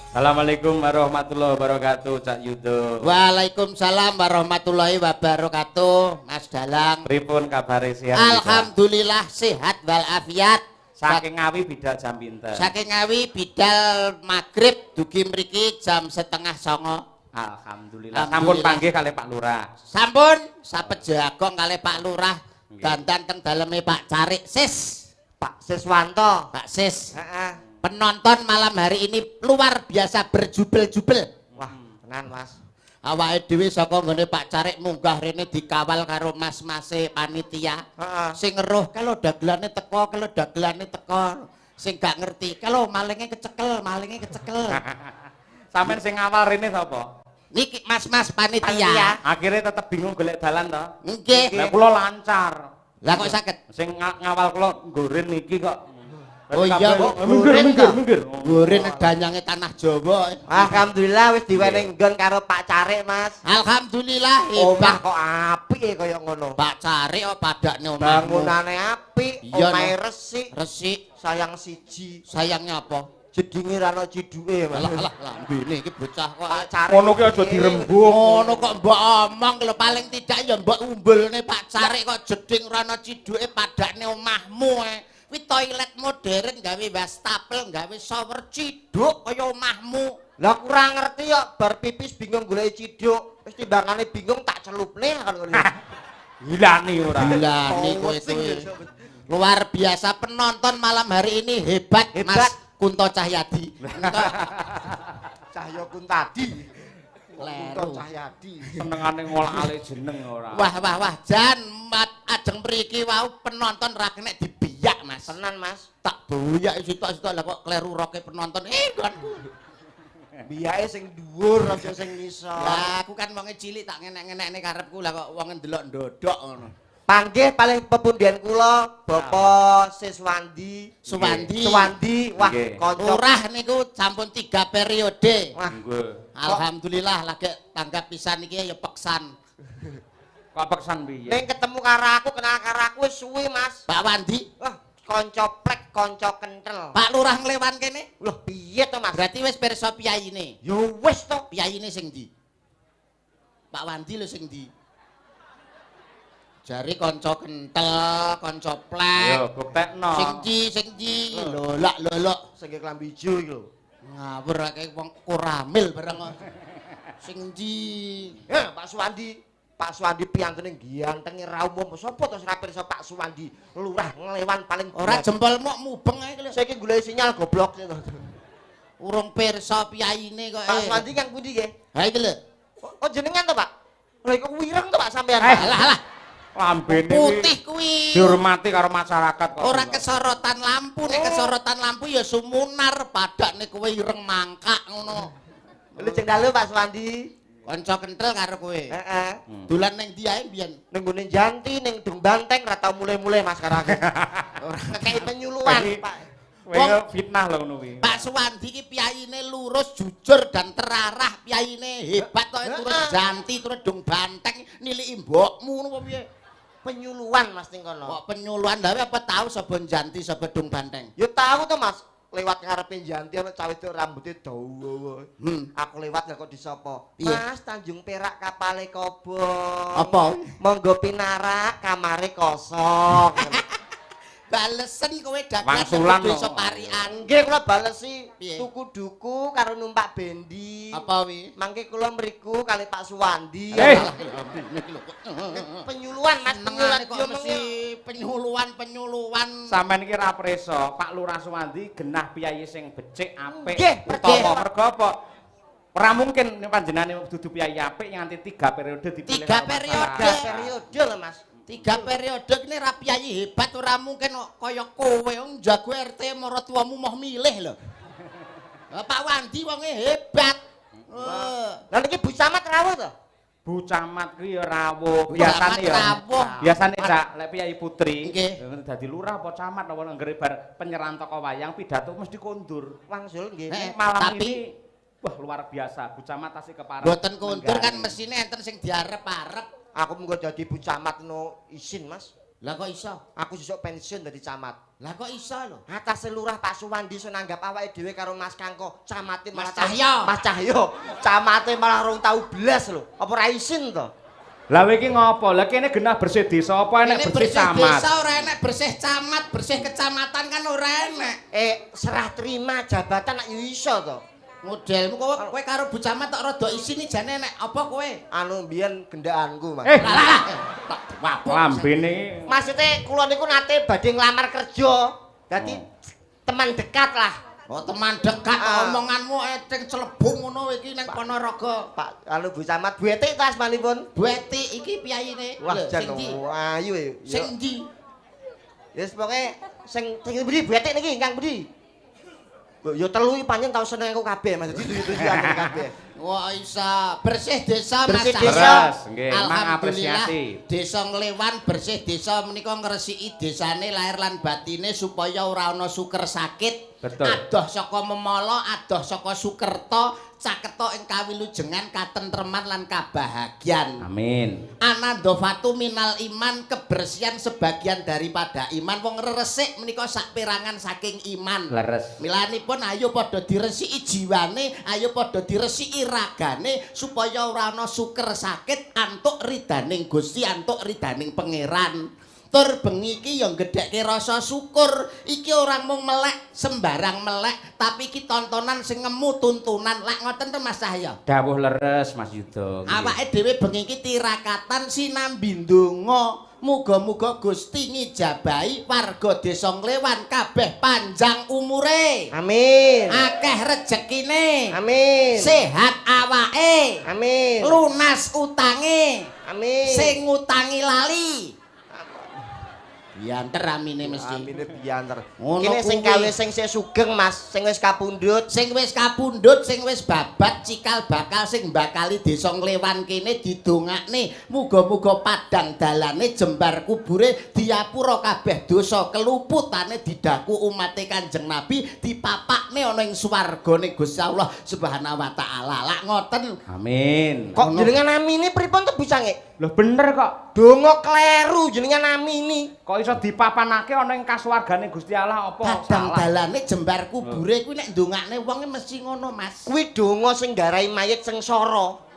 Assalamualaikum warahmatullahi wabarakatuh, Cak Yudo. Waalaikumsalam warahmatullahi wabarakatuh, Mas Dalang. Pripun kabare siang? Alhamdulillah sehat walafiat. Saking Ngawi bidal jam pinten? Saking Ngawi bidal maghrib dugi mriki jam 8:30. Alhamdulillah. Sampun panggih kalih Pak Lurah. Sampun sapet jagong kalih Pak Lurah. Dandan teng daleme Pak Carik Sis. Pak Siswanto. Pak Sis. Heeh. Penonton malam hari ini luar biasa berjubel-jubel. Wah, tenan Mas. Awake dhewe saka nggone Pak Carik munggah rene dikawal karo mas-mase panitia. Heeh. Sing ngeruh kalau dagelane teko, kalau dagelane teko. Sing gak ngerti, kalau malingnya kecekel, malingnya kecekel. Sampeyan sing ngawal rene sapa? Niki mas-mas panitia. Akhirnya tetep bingung golek dalan to? Nggih. Lah kula lancar. Lah kok saged? Sing ngawal kula nggoren niki kok. Oh iya, minggir. Gurin danyange tanah Jawa. Alhamdulillah wis diwening nggon karo Pak Carik, Mas. Alhamdulillah Omah hebat. kok apik kaya ngono. Pak Carik kok padakne omahmu. Bangunane apik, Iya, omahe no. resik, Resik, sayang siji. sayangnya apa? Jedinge ra ono ciduke, Mas. Alah lambene iki bocah kok. Pak Carik. Ngono ki aja dirembug. Ngono kok mbok omong lho paling tidak ya mbok umbulne Pak Carik kok jeding rono ciduke padakne omahmu ae. Kuwi toilet modern gawe wastafel, gawe shower ciduk kaya omahmu. Lah kurang ngerti kok bar pipis bingung golek ciduk. Wis timbangane bingung tak celupne kan ngono. Hilani ora. Gilane kowe kuwi. Luar biasa penonton malam hari ini hebat, Mas Kunto Cahyadi. Cahya Kuntadi. Leru. Kunto Cahyadi. Senengane ngolak-alik jeneng ora. Wah, jan ajeng mriki wau penonton ra kena dibiyak, Mas. Tenan, Mas. Tak boyak sitok-sitok lah kok kleru roke penonton. Nggonku. Biyake sing dhuwur aja sing ngisor. Lah aku kan wonge cilik tak ngenek-ngenekne karepku lah kok wong ndelok ndodok ngono. Panggih paling pepundian kula Bapak Siswandi. Suwandi, wah Nggih. kanca. Lurah niku sampun 3 periode. Wah, Nggih. Alhamdulillah lagi tanggap pisan iki ya peksan. Kok peksan piye? ning ketemu karo aku, kenal karo aku wis suwi, Mas. Pak Wandi, Wah, kanca plek, kanca kentel. Pak Lurah nglewan kene. Loh, piye to, Mas? Berarti wis pirsa piyayine. Yo wis to. Piyayine sing ndi? Pak Wandi lho sing ndi? Jari kanca kentel, kanca plek. Yo buktekno. Sing ndi? Lolak. Sing klambi ijo iki lho. Ngawur akeh wong kuramil bareng. Sing ndi? Pak Suwandi. Pak Suwandi piyantune gantenge ra umum. Sopo to ora pirsa Pak Suwandi? Lurah nglewan paling Ora jempolmu mubeng ae lho. saiki golek sinyal goblok. Urung pirsa piyayine kok. Pak Suwandi kang pundi nggih? Ha iki lho. Oh jenengan to, Pak? Lha iku wireng to Pak sampean? Alah. Lambene Putih kuwi. dihormati karo masyarakat kok. Ora kesorotan lampu, nek kesorotan lampu ya sumunar padakne kowe ireng mangkak ngono. Lha jeng dalu Pak Suwandi. Kanca kentel karo kowe. Heeh. Dolan ning ndi ae mbiyen? Ning gone Janti ning Dung Banteng ra tau mulai-mulai Mas karo aku. Ora ngekeki penyuluhan, Pak. Kowe fitnah lho ngono kuwi. Pak Suwandi ki piyayine lurus, jujur dan terarah, piyayine hebat kok turun Janti, turun Dung Banteng niliki mbokmu ngono apa piye? Penyuluhan Mas ning kono. Kok penyuluhan lha apa tahu sapa Janti sapa Dung Banteng? Ya tahu to Mas, lewat ngarepe Janti ana cah wedok rambutnya dawa. Aku lewat kok disapa? Iya. Mas Tanjung Perak kapale kobong. Apa? Monggo pinarak kamare kosong. Balesen kowe Wangsulan dagang desa lho. Parian. Nggih kula balesi Piye? tuku duku karo numpak bendi. Apa wi? Mangke kula mriku kali Pak Suwandi. Penyuluhan Mas, Senengane kok yo mesti penyuluhan. Sampeyan iki ra preso, Pak Lurah Suwandi genah piyayi sing becik apik. Nggih, Utawa mergo apa? Ora mungkin nek panjenengane dudu piyayi apik nganti 3 periode dipilih. 3 periode. 3 periode lho Mas. 3 periode kene ra piyayi hebat ora mungkin kok kaya kowe wong jago RT maratuamu moh milih lho. Pak Wandi wonge hebat. Lah niki Bu Camat rawuh to? Bu Camat kuwi ya rawuh. Bu Biasane Camat ya. rawuh. Biasane Cak, lek piyayi putri Nggih. dadi lurah apa camat apa nggere bar penyerahan toko wayang pidato mesti kondur. Wangsul nggih. Malam tapi ini wah luar biasa. Bu Camat tasih kepareng. mboten kondur kan mesine enten sing diarep-arep. Aku mengko dadi Bu Camat no isin Mas. Lah kok iso? Aku sesuk pensiun dadi camat. Lah kok iso lho? Atase lurah Pak Suwandi iso nanggap awake dhewe karo Mas Kangko, camate malah Mas Cahyo. Mas Cahyo, camate malah rong tau blas lho. Apa ora isin to? Lah kowe iki ngopo? Lah kene genah bersih desa apa enek bersih camat? Desa ora enek bersih camat, bersih kecamatan kan ora enek. Serah terima jabatan nak yo iso to. Modelmu kowe karo Bu Camat tok rada isine jane enek apa kowe? Anu mbiyen gendaanku, Mas. Lah. Lambene Maksudnya kula niku nate badhe nglamar kerja. Dadi teman dekat lah. Oh, teman dekat omonganmu eteng celebung ngono iki nang Ponorogo. Pak anu Bu Camat Buetik to asmanipun? Bueti iki piyayine? Wah, jan sing ndi? ayu e. Sing ndi? Wis pokoke sing budi Buetik niki Kang Budi. Yo telu iki pancen tau seneng aku kabeh Mas. Dadi dudu aku kabeh. Wah isa bersih desa Bersih Mas. desa. Nggih, Alhamdulillah mengapresiasi. desa Nglewan bersih desa menika ngresiki desane lahir lan batine supaya ora ana suker sakit. Betul. Adoh saka memala, adoh saka sukerta, caketa ing kawilujengan, katentreman lan kabahagiaan. Amin. Anandofatu minal iman, kebersihan sebagian daripada iman. Wong resik menika sak perangan saking iman. Leres. Milanipun ayo padha diresiki jiwane, ayo padha diresiki ragane supaya ora ana suker sakit, antuk ridaning Gusti, antuk ridaning Pangeran. Tur bengi iki ya gedhekke rasa syukur. Iki orang mung melek, sembarang melek, tapi iki tontonan sing ngemu tuntunan. Lak ngoten to Mas Cahyo. Dawuh leres Mas Yuda. Awake dhewe bengi iki tirakatan sinambi ndonga. Muga-muga Gusti ngijabahi warga desa Nglewan kabeh panjang umure. Amin. Akeh rejekine. Amin. Sehat awake. Amin. Lunas utange. Amin. Sing ngutangi lali. Bianter amine mesti. Amine bianter. Ngono Kene sing kuwi. gawe sing sugeng Mas, sing wis kapundhut. Sing wis kapundhut, sing wis babat cikal bakal sing bakali desa Nglewan kene didongakne muga-muga padang dalane jembar kubure diapura kabeh dosa keluputane didaku umate Kanjeng Nabi dipapakne ana ing swargane Gusti Allah Subhanahu wa taala. Lak ngoten. Amin. Kok jenengan amine pripun to bisange? Loh bener kok. Donga kleru jenengan amini. Kok iso dipapanake ana ing kasuwargane Gusti Allah apa Padang salah? dalane jembar kubure kuwi nek ndongakne wong mesti ngono, Mas. Kuwi donga sing garai mayit sengsara.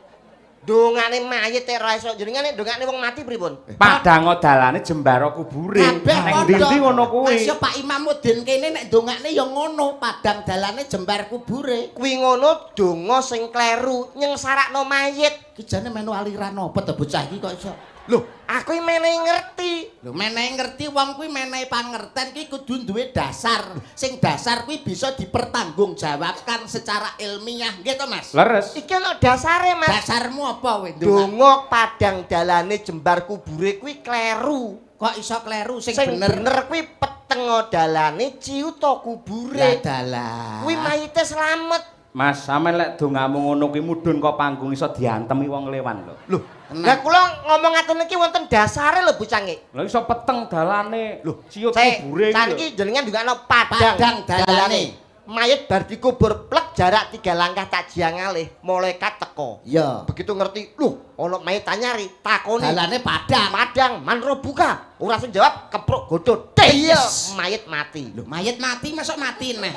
Dongane mayit ora iso jenengan nek dongane wong mati pripun? Padang dalane jembara kubure. Kabeh Ning padha. ndi ngono kuwi. Mas yo Pak Imamuddin kene nek ndongakne ya ngono, padang dalane jembar kubure. Kuwi ngono donga sing kleru nyengsarakno mayit. Ki jane menu aliran apa to bocah iki kok iso? Loh, aku iki menehi ngerti. Lho menehi ngerti wong kuwi menehi pangerten ki kudu duwe dasar. Sing dasar kuwi bisa dipertanggungjawabkan secara ilmiah, nggih to Mas? Leres. Iki ana dasare, Mas. Dasarmu apa kowe ndongak? Donga padang dalane jembar kubure kuwi kleru. Kok iso kleru sing Sing bener? bener kuwi peteng dalane ciuta kubure. Dalah. Kuwi mayite slamet. Mas, sampeyan lek dongamu ngono kuwi mudhun kok panggung iso diantemi wong Nglewan lho. Loh, lah kula ngomong ngaten iki wonten dasare lho bocange. Lha iso peteng dalane. Loh, ciut Saya kubure iki. saiki jenengan ndungakno padang dalane. Mayit bar dikubur plek jarak 3 langkah tak jiang alih, malaikat teko. Iya. Begitu ngerti, "Loh, ana mayit anyari." Takoni. Dalane padang. Padang, manro buka. Ora sing jawab, kepruk godho. Iya, mayit mati. Lho, mayit mati masuk mati neh.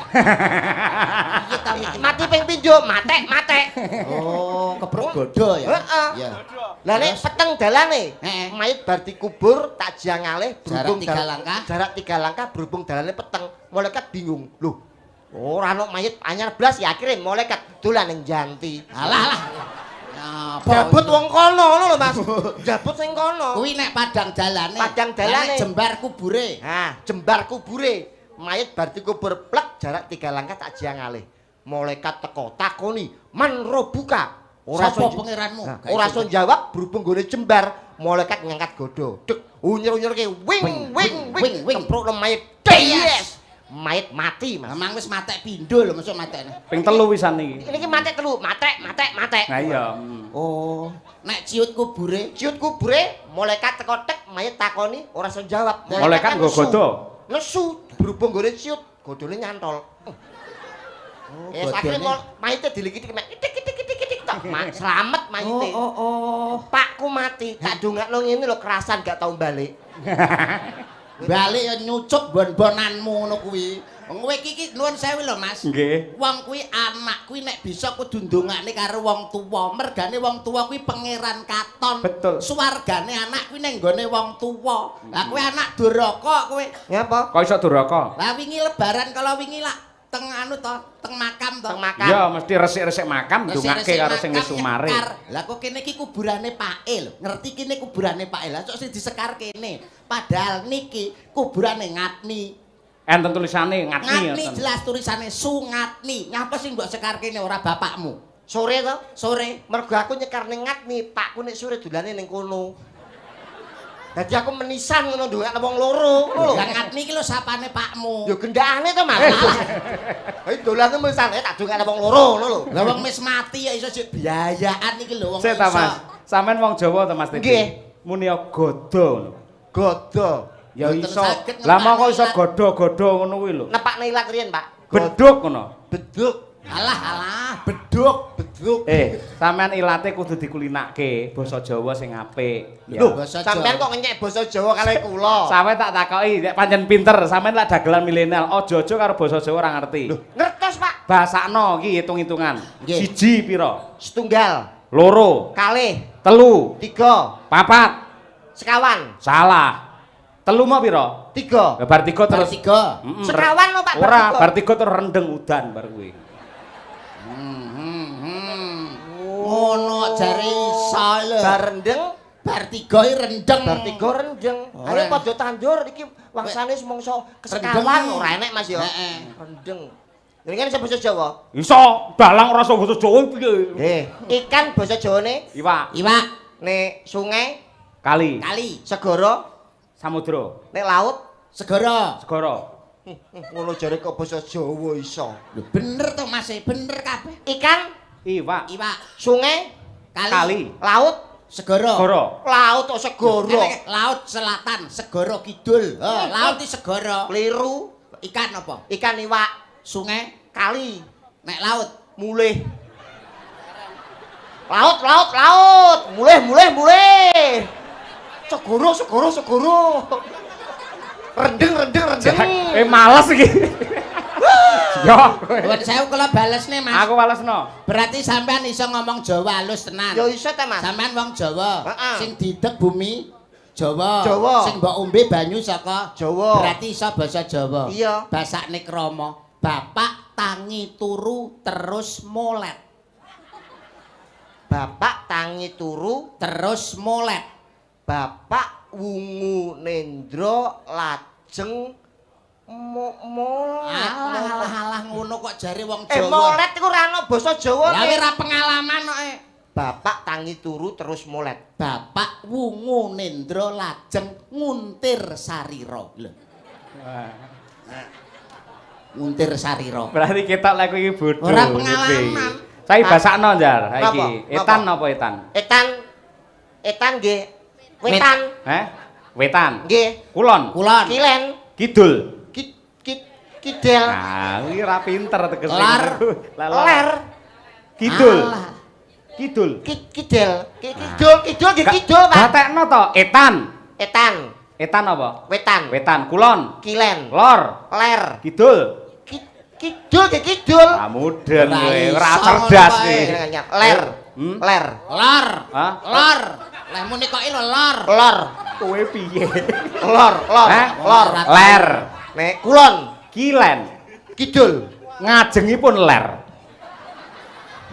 Iya ta mati ping pindho, matek. Oh, kepruk godho ya. Heeh. Iya. Lah nek peteng dalane, Heeh. mayit bar dikubur tak jiang alih Jarak 3 langkah. Jarak 3 langkah berhubung dalane peteng. Malaikat bingung. Loh, ora ana mayit anyar blas ya akhire malaikat dolan ning janti. Alah. Jabut wong kono ngono lho Mas. Jabut sing kono. Kuwi nek padang dalane. Padang dalane. Nek jembar kubure. Nah, jembar kubure. Mayit bar dikubur plek jarak 3 langkah tak jiang alih. Malaikat teko takoni, "Man robuka?" Sapa pangeranmu? Ora iso jawab berhubung gone jembar. Malaikat ngangkat godho. Dek, unyer-unyerke wing wing. Kepruk mayit. Yes. Mayit mati, Mas. Memang wis matek pindho lho masuk matekne. Ping 3 wisan iki. Ini matek telu, matek. Nah iya. Oh, nek ciut kubure. Ciut kubure, malaikat teko tek, mayit takoni, ora iso jawab. Malaikat nggo nesu. godho. Nesu, berhubung gone ciut, godhone nyantol. Sakne mayite dilikiti mek titik tok, slamet mayite. Oh. Pakku mati, tak dongakno ngene lho kerasan gak tau balik. Balik ya nyucuk bon-bonanmu ngono kuwi. Kowe iki nuwun sewu lho Mas. Nggih. Wong kuwi anak kuwi nek bisa kudu ndongakne karo wong tuwa. Mergane wong tuwa kuwi pangeran katon. Betul. Suwargane anak kuwi ning gone wong tuwa. Lah kowe anak duraka kowe. Ngapa? Kok iso duraka? Lah wingi lebaran kalau wingi lak teng anu to, teng makam to. Teng makam. Ya mesti resik-resik makam ndongake karo sing wis sumare. Lah kok kene iki kuburane Pak E lho. Ngerti kene kuburane Pak E. Lah kok sing disekar kene. Padahal niki kuburane Ngatni. Enten tulisane Ngatni. Ngatni jelas tulisane Sungatni. Ngapa sing mbok sekar kene ora bapakmu? Sore to? Sore. Mergo aku nyekar ning Ngatni, pakku nek sore dolane ning kono. Dadi aku menisan ngono ndongakno wong loro, ngono lho. Lah Ngatni iki lho sapane pakmu. Ya gendakane to, Mas. Ayo dolane menisan tak ndongakno wong loro, ngono lho. Lah wong wis mati ya iso sik biayaan iki lho wong Sik ta Mas. Sampeyan wong Jawa to Mas Titi? Nggih. Muni godo ngono. Godo. Ya Mboten iso. saged Lah mau kok iso ngepakne ilat. godo-godo ngono kuwi lho. Nepakne ilat riyen, Pak. Beduk ngono. Beduk. Alah, beduk. Beduk. Sampeyan ilate kudu dikulinake basa Jawa sing apik. Ya. Lho, Basa sampean Jawa. kok ngenyek basa Jawa kalih kula. Sampeyan tak takoki, nek pancen pinter, sampeyan lak dagelan milenial, aja-aja karo basa Jawa ora ngerti. Lho, ngertos, Pak. Basakno iki hitung-hitungan. Nggih. Siji pira? Setunggal, Loro, kalih, telu, tiga, papat. sekawan, Salah. Telu mau pira? tiga. Lah bar tiga terus Tiga. Sekawan lho, Pak. Ora, tiga. bar tiga terus rendeng udan bar kuwi. Ngono jare iso lho. Bar rendeng, Bar tiga iki rendeng. bar tiga rendeng. Oh, Ayo ora. padha tandur iki wangsane semongso Rendeng. kesekawan ora enek Mas ya. Heeh. Rendeng. Ini kan iso basa Jawa. Iso, dalang ora iso basa Jawa piye? Ikan basa Jawane Iwak, Iwak, nek sungai, kali, kali, segara, samudra, nek laut. segara. segara. Ngono jare kok basa Jawa iso. Lho bener to Mas, bener kabeh. Ikan, Iwak, Iwak, sungai, kali, laut, segara. segara. laut kok segara. Laut selatan, segara kidul. Laut iki segara. Keliru, Ikan apa? ikan iwak, Sungai, kali, nek laut. mulih. Laut, laut, laut. Mulih, mulih, mulih. Segara, segara, segara. Rendeng, rendeng, rendeng. Males iki. Yo. Buat saya kalau bales nih Mas. Aku walesno. Berarti sampean iso ngomong Jawa halus tenan. Ya iso ta, Mas? Sampean wong Jawa. Heeh. Sing didek bumi Jawa. Jawa. Sing mbok ombe banyu saka Jawa. Berarti iso basa Jawa. Iya. Basakne krama. Bapak tangi turu terus molet. Bapak tangi turu, Terus molet. bapak wungu nendra lajeng molet. Alah ngono kok jare wong Jawa. Molet iku ora ana basa Jawa. Ya ora pengalaman kok. Bapak tangi turu terus molet. Bapak wungu nendra lajeng nguntir sarira. Lho. Nguntir sarira. Berarti kita lek iki bodho. Ora pengalaman. Saiki basakno njar saiki. Napa? Etan napa etan? Etan nggih. Wetan Wetan. nggih. Kulon. Kulon. Kilen. Kidul. Kidel. Nah, iki ora pinter tegese. Lar. Ler. Kidul. Alah. Kidul. Kidel. Kidul nggih kidul, Pak. Gatekno to, etan. Etan. Etan apa? Wetan. Wetan, kulon, Kilen. lor, Ler. kidul. Kidul nggih kidul. Ah mudeng Ora kowe, iso ora ngono cerdas kae. iki. Ler. Hmm? Ler. Lor. Hah? Lor. Lah muni kok lho lor. Lor. Kowe piye? Lor. Hah? Lor. Ler, Nek kulon. kilen, Kidul. ngajengipun ler.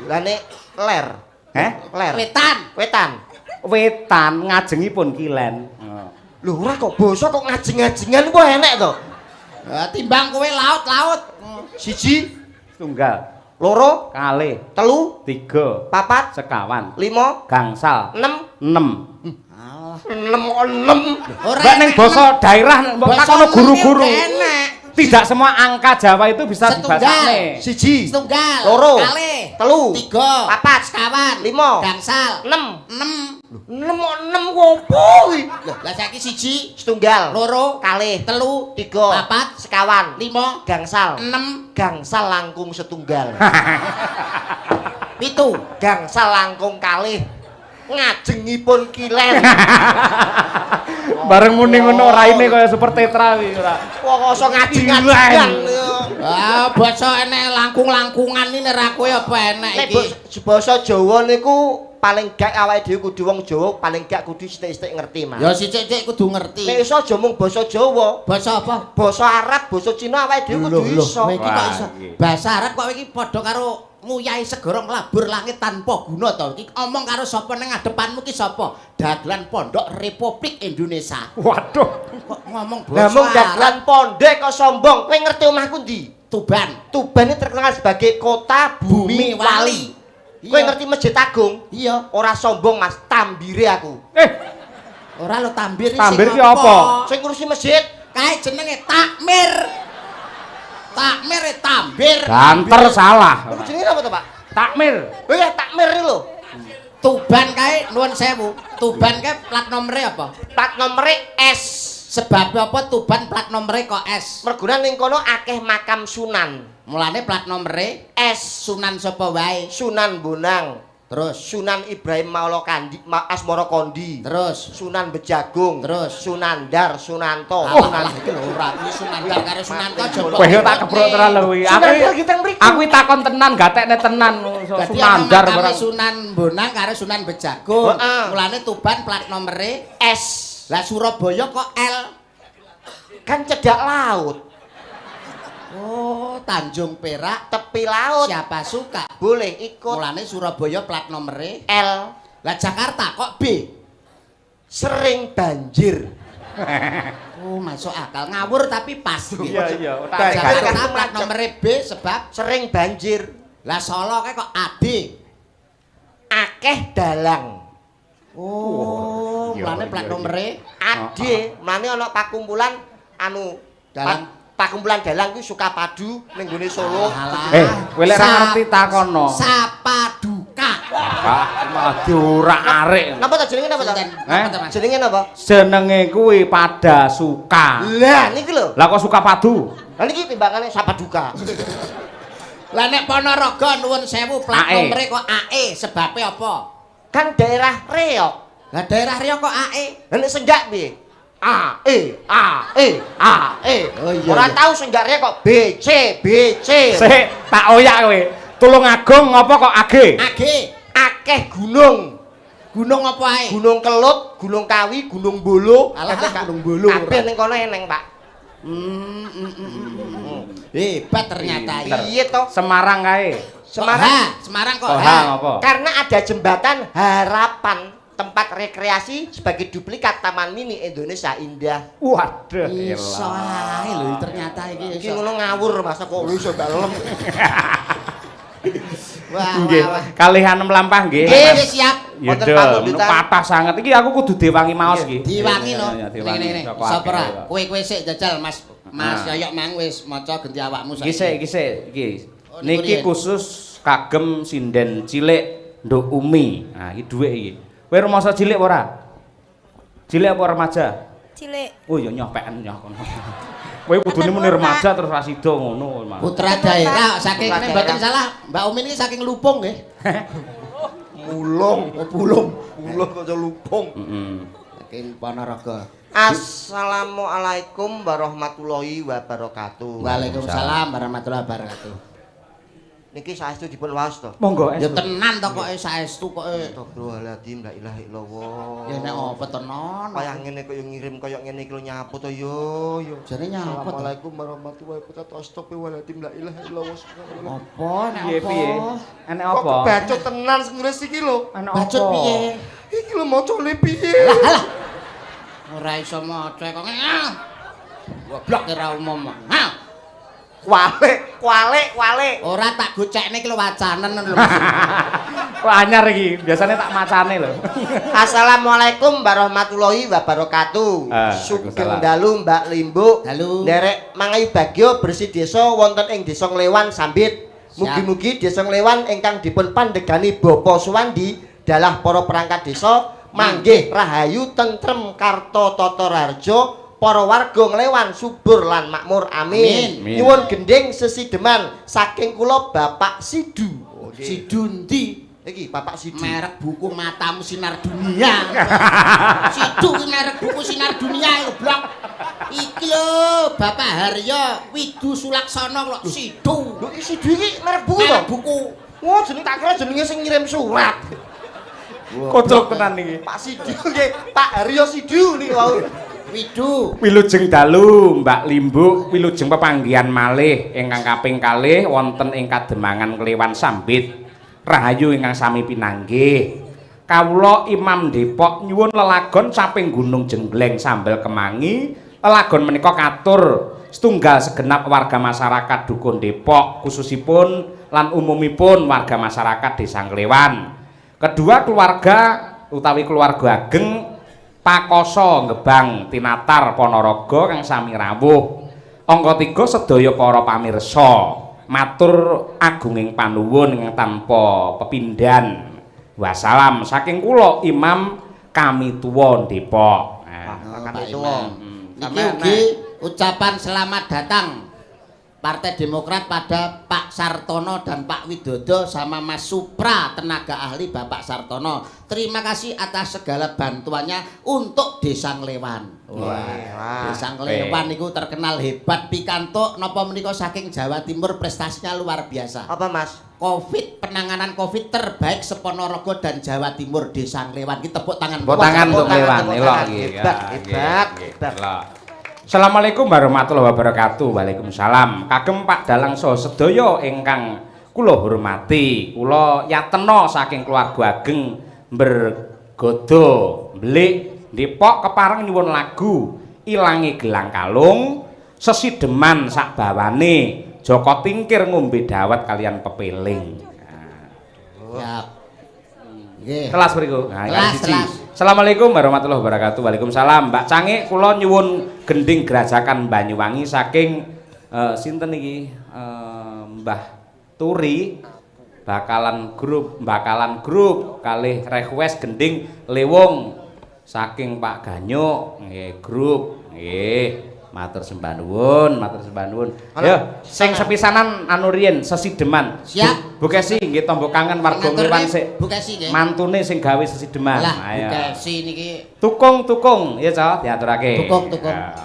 Lah nek ler. Ler. Wetan. Wetan. Wetan ngajengipun kilen. Lho ora kok basa kok ngajeng-ngajengan kok enek to. Timbang kowe laut-laut. Siji, Tunggal, loro, kalih, telu, tiga, papat, sekawan, lima, gangsal, enam, 6. enam. Mbak ning basa daerah mbok takono guru-guru. Enak. Tidak semua angka Jawa itu bisa dibasakne. Siji, Setunggal. loro, Kalih. telu, Tiga. papat, Sekawan. lima, Gangsal. enam. 6. Enam opo iki? Lah saiki siji, Setunggal, loro, kalih, telu, tiga, papat, sekawan, 5, gangsal, 6, gangsal langkung setunggal. 7. Gangsal langkung kalih. Ngajengipun kilen. Bareng muni ngono raine kaya super tetra kuwi ora. Wong kosong ngaji-ngajian. Ah, basa enek langkung-langkungan iki nek kowe apa enek Nek iki? basa Jawa niku paling gak awake dhewe kudu wong Jawa paling gak kudu sithik-sithik ngerti, Mas. Ya sithik-sithik kudu ngerti. Nek iso aja mung basa Jawa, Basa apa? basa Arab, basa Cina awake dhewe kudu iso. Kowe iki kok iso. Wah, iki. Bahasa Arab kok iki padha karo nguyai segara nglabur langit tanpa guna to. Iki omong karo sapa ning ngadepanmu ki sapa? Dagelan Pondok Republik Indonesia. Waduh. Kok ngomong Lah basa mung Arab? dagelan pondek kok sombong. Kowe ngerti omahku ndi? Tuban. Tuban ini terkenal sebagai kota bumi wali. Kowe Iya. ngerti Masjid Agung? Iya. Ora sombong, Mas, tambire aku. Ora lo tambir Tambir sing ki apa? Sing ngurusi masjid. Kae jenenge takmir. Takmir tambir. Banter salah. Iku jenenge apa to, Pak? Takmir. Oh ya, takmir iki lho. Tuban kae nuwun sewu. Tuban kae plat nomere apa? Plat nomere S. Sebab apa Tuban plat nomere kok S? Merguna ning kono akeh makam Sunan. Mulane plat nomere S. Sunan sapa wae. Sunan Bonang. Terus Sunan Ibrahim Maula Kandi, Asmara Kondi. terus Sunan Bejagung. Terus? Sunandar, Sunanto. Sunan iki lho ora kuwi Sunandar karo Sunanto jebol. Kowe tak keprok terlalu kuwi. Sunandar kita mriku. Aku takon tenan, gatekne tenan Dadi Sunandar ana barang. Sunan Bonang karo Sunan Bejagung. Heeh. Mulane Tuban plat nomere S. lah Surabaya kok L. Kan cedak laut, Oh, Tanjung Perak tepi laut. siapa suka. Boleh ikut. Mulane Surabaya plat nomere L. lah Jakarta kok B. Sering banjir. Oh, masuk akal ngawur tapi pas. Iya iya, Jakarta plat nomere B sebab Sering banjir. lah Solo kae kok AD. Akeh dalang. Oh, Iya, mulane plat iya, nomere Ade, mlane ana pakumpulan anu Dalang. pakumpulan dalang kuwi suka padu ning gone Solo. Alah. kowe lek ra ngerti takono. Sapaduka. Ah, malah diurak-arik. Napa ta jenenge napa ta? Napa ta, Mas? Jenenge napa? Jenenge kuwi pada suka. Lah niki lho. Lah kok suka padu? Lah niki timbangane Sapaduka. Lah nek Ponorogo nuwun sewu plat AE. nomere kok AE sebabe apa? Kan daerah Reok. Lah daerah Riau kok AE? Lah nek senggak piye? A E. Oh, iya, Ora iya. tahu senggak Reok kok B C. Sik, tak oyak kowe. Tulungagung apa kok AG? AG. Akeh gunung. Gunung apa ae? Gunung Kelut, Gunung Kawi, Gunung Bolo. Alah, Kabeh Gunung Bolo. Kabeh ning kono eneng, Pak. Hebat ternyata ya. Iya toh. Semarang kae. Semarang. Semarang kok Hang apa? Karena ada jembatan Harapan, tempat rekreasi sebagai duplikat Taman Mini Indonesia Indah. Waduh, Iso ae lho ternyata iki Iki iso. ngono ngawur masa kok iso dalem. Wah, Nggih, wah, wah. kalihan melampah nggih. Nggih, siap. Ya Wonten dong, pamundutan. patah sangat. Iki aku kudu diwangi maos iki. Diwangi Iya, no. iya, diwangi. Ngene-ngene. Saka Sapa ra? akeh, Pak. Kowe sik jajal Mas. Mas Ah. Yoyok mang wis maca genti awakmu Iki sik, iki. Oh, niku Niki riyen. khusus kagem sinden cilik Nduk Umi. Nah, iki dhuwit iki. Kowe rumasa cilik apa ora? Cilik apa remaja? Cilik. Oh ya nyopekan nyoh kono. Kowe kudune muni remaja terus ra sida ngono, Mas. Putra daerah saking Putra nek mboten daerah. salah Mbak Umi ini saking Lupung nggih. Mulung, mulung kok lupung. Heeh. Saking Ponorogo. Assalamualaikum warahmatullahi wabarakatuh. Waalaikumsalam warahmatullahi wabarakatuh. Niki saestu dipun waos to. Monggo Ya tenan to kok saestu kok. Astagfirullahaladzim, la ilaha illallah. Ya nek apa tenan. Kaya ngene kok yo ngirim kaya ngene iki lho nyapu to yo. Jane nyapa to? Assalamualaikum warahmatullahi wabarakatuh. Astagfirullahaladzim, la ilaha illallah. Apa nek Piye apa? piye? Enek Kok apa? bacot tenan sing nulis iki lho. Enek Bacut apa? piye? Iki lho macane piye? Alah. Ora iso maca kok. Goblok ora umum. Ha. Wale. Ora tak gocekne iki lho wacanen lho. Kok anyar iki, biasanya tak macane lho. Assalamualaikum warahmatullahi wabarakatuh. Waalaikumsalam. Sugeng dalu Mbak Limbu. Dalu. Nderek mangayu bagyo bersih desa wonten ing Desa Nglewan Sambit. Mugi-mugi Desa Nglewan ingkang dipun pandegani Bapa Suwandi dalah para perangkat desa manggih rahayu tentrem karta tata raharja. Para warga Nglewan subur lan makmur amin. Amin. Nyuwun gending sesideman saking kula Bapak Sidu. Si Dundi. Iki Bapak Sidu. Merek buku Matamu Sinar Dunia. Sidu ki merek buku Sinar Dunia goblok. Iki lho Bapak Haryo Widu Sulaksana lho Sidu. Lho Sidu iki merek buku to? Merek buku. Oh, jeneng tak kira jenenge sing ngirim surat. Kocok tenan iki. Pak Sidu nggih, Pak Haryo Sidu niki wau. Widu. Wilujeng dalu Mbak Limbuk, wilujeng pepanggihan malih ingkang kaping kalih wonten ing Kademangan Klewan Sambit. Rahayu ingkang sami pinanggih. Kawula Imam Depok nyuwun lelagon samping Gunung Jenggleng Sambal Kemangi. Lelagon menika katur setunggal segenap warga masyarakat Dukun Depok khususipun lan umumipun warga masyarakat Desa Klewan. Kedua keluarga utawi keluarga ageng Pakoso Gebang Tinatar Ponorogo kang sami rawuh. Angka 3 sedaya para pamirsa matur agunging panuwun ingkang tanpa pepindhan. Wassalam saking kula Imam Kamituwa Depok. Kami tuwa. Niki ugi ucapan selamat datang Partai Demokrat pada Pak Sartono dan Pak Widodo sama Mas Supra tenaga ahli Bapak Sartono. Terima kasih atas segala bantuannya untuk Desa Nglewan. Wah, Desa Nglewan niku terkenal hebat pikantuk napa menika saking Jawa Timur prestasinya luar biasa. Apa Mas? Covid penanganan Covid terbaik seponorogo dan Jawa Timur Desa Nglewan. Kita tepuk tangan. Tepuk tangan untuk Klewan. Elok Hebat, hebat, hebat. Assalamualaikum warahmatullahi wabarakatuh. Waalaikumsalam. Kagem Pak Dalang saha sedaya ingkang kula hormati. Kula yatena saking keluarga ageng Bergodo Mblik Depok kepareng nyuwun lagu Ilangi Gelang Kalung, Sesideman sak bawane, Joko Tingkir ngombe dawet kalian pepeling. Siap. Nggih. Kelas mriku. Nah, Kelas. Assalamualaikum warahmatullahi wabarakatuh. Waalaikumsalam. Mbak Cangik kula nyuwun gending Grajakan Banyuwangi saking sinten iki? Mbah Turi bakalan grup kalih request gending Lewung saking Pak Ganyuk nggih grup nggih. Matur sembah nuwun, matur sembah nuwun. Yo, sing sepisanan anu riyen Sesideman. Siap. Bu Kesi nggih tombo kangen warga Klewan sik. Bu Kesi nggih. Mantune sing gawe Sesideman. Lah, Bu Kesi niki Tukung, ya Cak, diaturake. Tukung. Ya.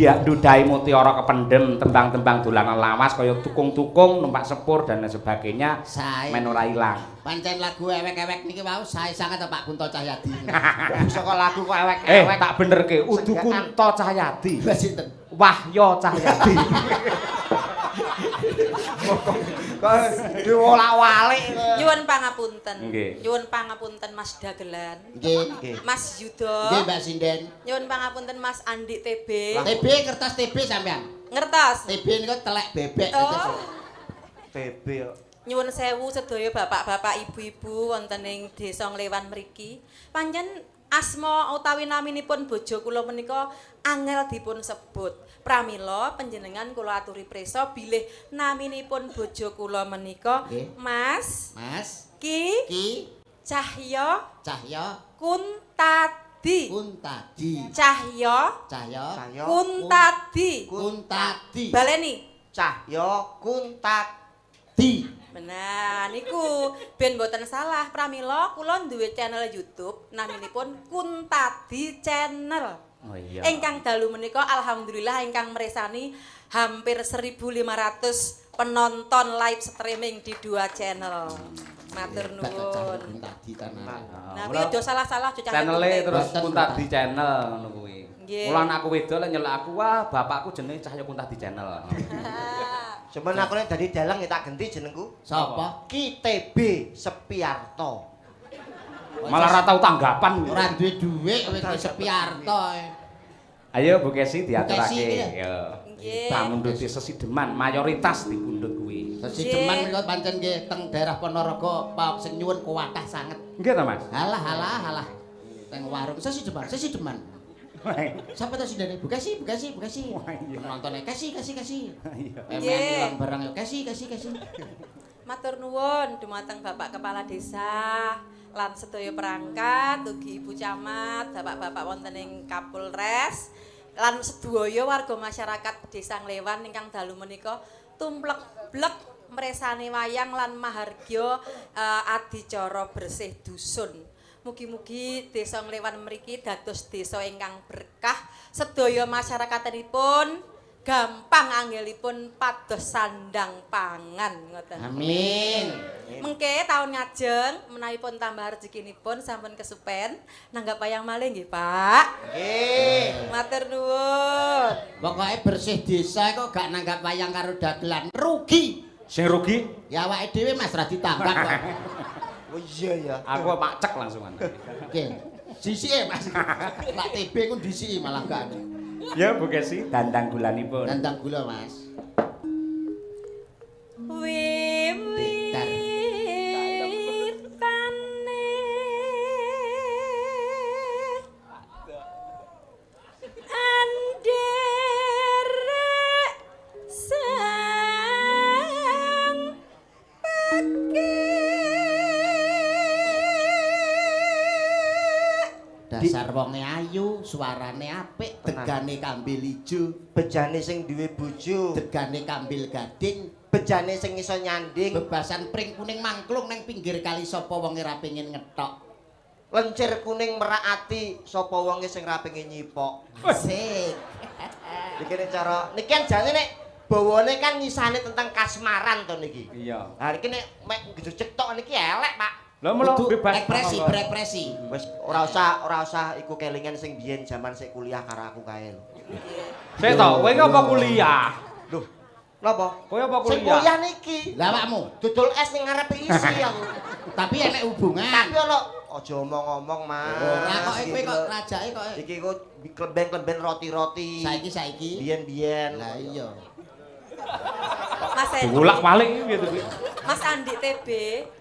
Dudai mutiara kependem, tembang-tembang dolanan lawas kaya tukung-tukung, numpak sepur dan lain sebagainya. Men ora ilang. Pancen lagu ewek-ewek niki wau sae sanget Pak Kunto Cahyadi. Saka lagu kok ewek-ewek. Tak benerke, Udu Kunto Cahyadi. Lha sinten? Wahyo Cahyadi. Diwolak-walik. Nyuwun pangapunten. Nggih. Nyuwun pangapunten Mas Dagelan. Nggih. Mas Yudo. Nggih Mbak Sinden. Nyuwun pangapunten Mas Andi TB. TB kertas TB sampean. Ngertos? TB niku telek bebek. Oh. TB kok. Nyuwun sewu sedaya bapak-bapak ibu-ibu wonten ing Desa Nglewan mriki. Pancen asma utawi naminipun bojo kula menika angel dipun sebut. Pramila panjenengan kula aturi prisa bilih naminipun bojo kula menika Mas Ki Cahya Kuntadi. Cahya Kuntadi. Baleni. Cahya Kuntadi. Benar niku ben mboten salah pramila kula duwe channel YouTube naminipun Kuntadi Channel. Oh iya. Ingkang dalu menika alhamdulillah ingkang meresani hampir 1.500 penonton live streaming di 2 channel. Matur nuwun. Nah, kuwi aja salah-salah aja channel terus Kuntadi Channel ngono kuwi. Nggih. Mula anakku wedok lek nyeluk aku, wah bapakku jenenge Cahya Kuntah di channel. Cuman aku nek dadi dalang ya tak ganti jenengku. Sapa? Ki TB Sepiarto. Malah ora tau tanggapan. Ora duwe dhuwit kowe iki Sepiarto. Ayo Bu Kesi Bu Kesi diaturake. iki ya? Ya. Nggih. Pamundhut Sesideman mayoritas dipundhut kuwi. Sesideman menika pancen nggih teng daerah Ponorogo Pak sing nyuwun kuwatah sanget. Nggih ta, Mas? Halah. Teng warung Sesideman. Sampai tuh sindane Bu Kesi. Nontonnya Kesi. Iya. Pemen barang yo Kesi. Matur nuwun dumateng Bapak Kepala Desa lan sedaya perangkat, ugi Ibu Camat, bapak-bapak wonten ing Kapolres lan sedaya warga masyarakat Desa Nglewan ingkang dalu menika tumplek-blek mresani wayang lan mahargya adicara bersih dusun. Mugi-mugi Desa Nglewan mriki dados desa ingkang berkah, sedaya masyarakatipun gampang anggelipun pados sandang pangan ngoten. Amin. Mengke taun ngajeng menawipun tambah rezekinipun sampun kesupen nanggap wayang malih nggih, Pak. Nggih. Matur nuwun. Pokoke bersih desa kok gak nanggap wayang karo dagelan rugi. Sing rugi Ya awake dhewe Mas ra ditanggap kok. Oh iya ya. aku macek langsungan. Oke. Sisike Mas. Lak TB ku disiki malah gak ada. Ya Bu Kesi dandang gulanipun. Dandang gula Mas. Wiwitane anderek sang Dasar wonge ayu, suarane apik, degane kambil ijo, Bejane sing duwe bojo, degane kambil gading, bejane sing iso nyanding, bebasan pring kuning mangklung neng pinggir kali sapa wonge ra pengin ngetok. lencir kuning merak ati sapa wonge sing ra pengin nyipok. Asik. Iki nek cara niki kan jane nek bawane kan nyisane tentang kasmaran to niki. Iya. Nah iki nek mek ngejecek tok niki elek, Pak. Lha mula Kudu bebas ekspresi, monggo. berekspresi. Wis ora usah iku kelingan sing biyen jaman sik kuliah karo aku kae lho. Sik to, kowe iki apa kuliah? Lho, napa? Kowe apa Sing kuliah? kuliah niki. Lah awakmu, Dodol es ning ngarepe isi aku. tapi enek hubungan. Tapi ono aja omong-omong, Mas. Ora kok kowe kok rajake kok. Iki kok klemben-klemben roti-roti. Saiki. Biyen-biyen. Lah iya. Mas Andi. Diulak-walik gitu kuwi. Mas Andi TB.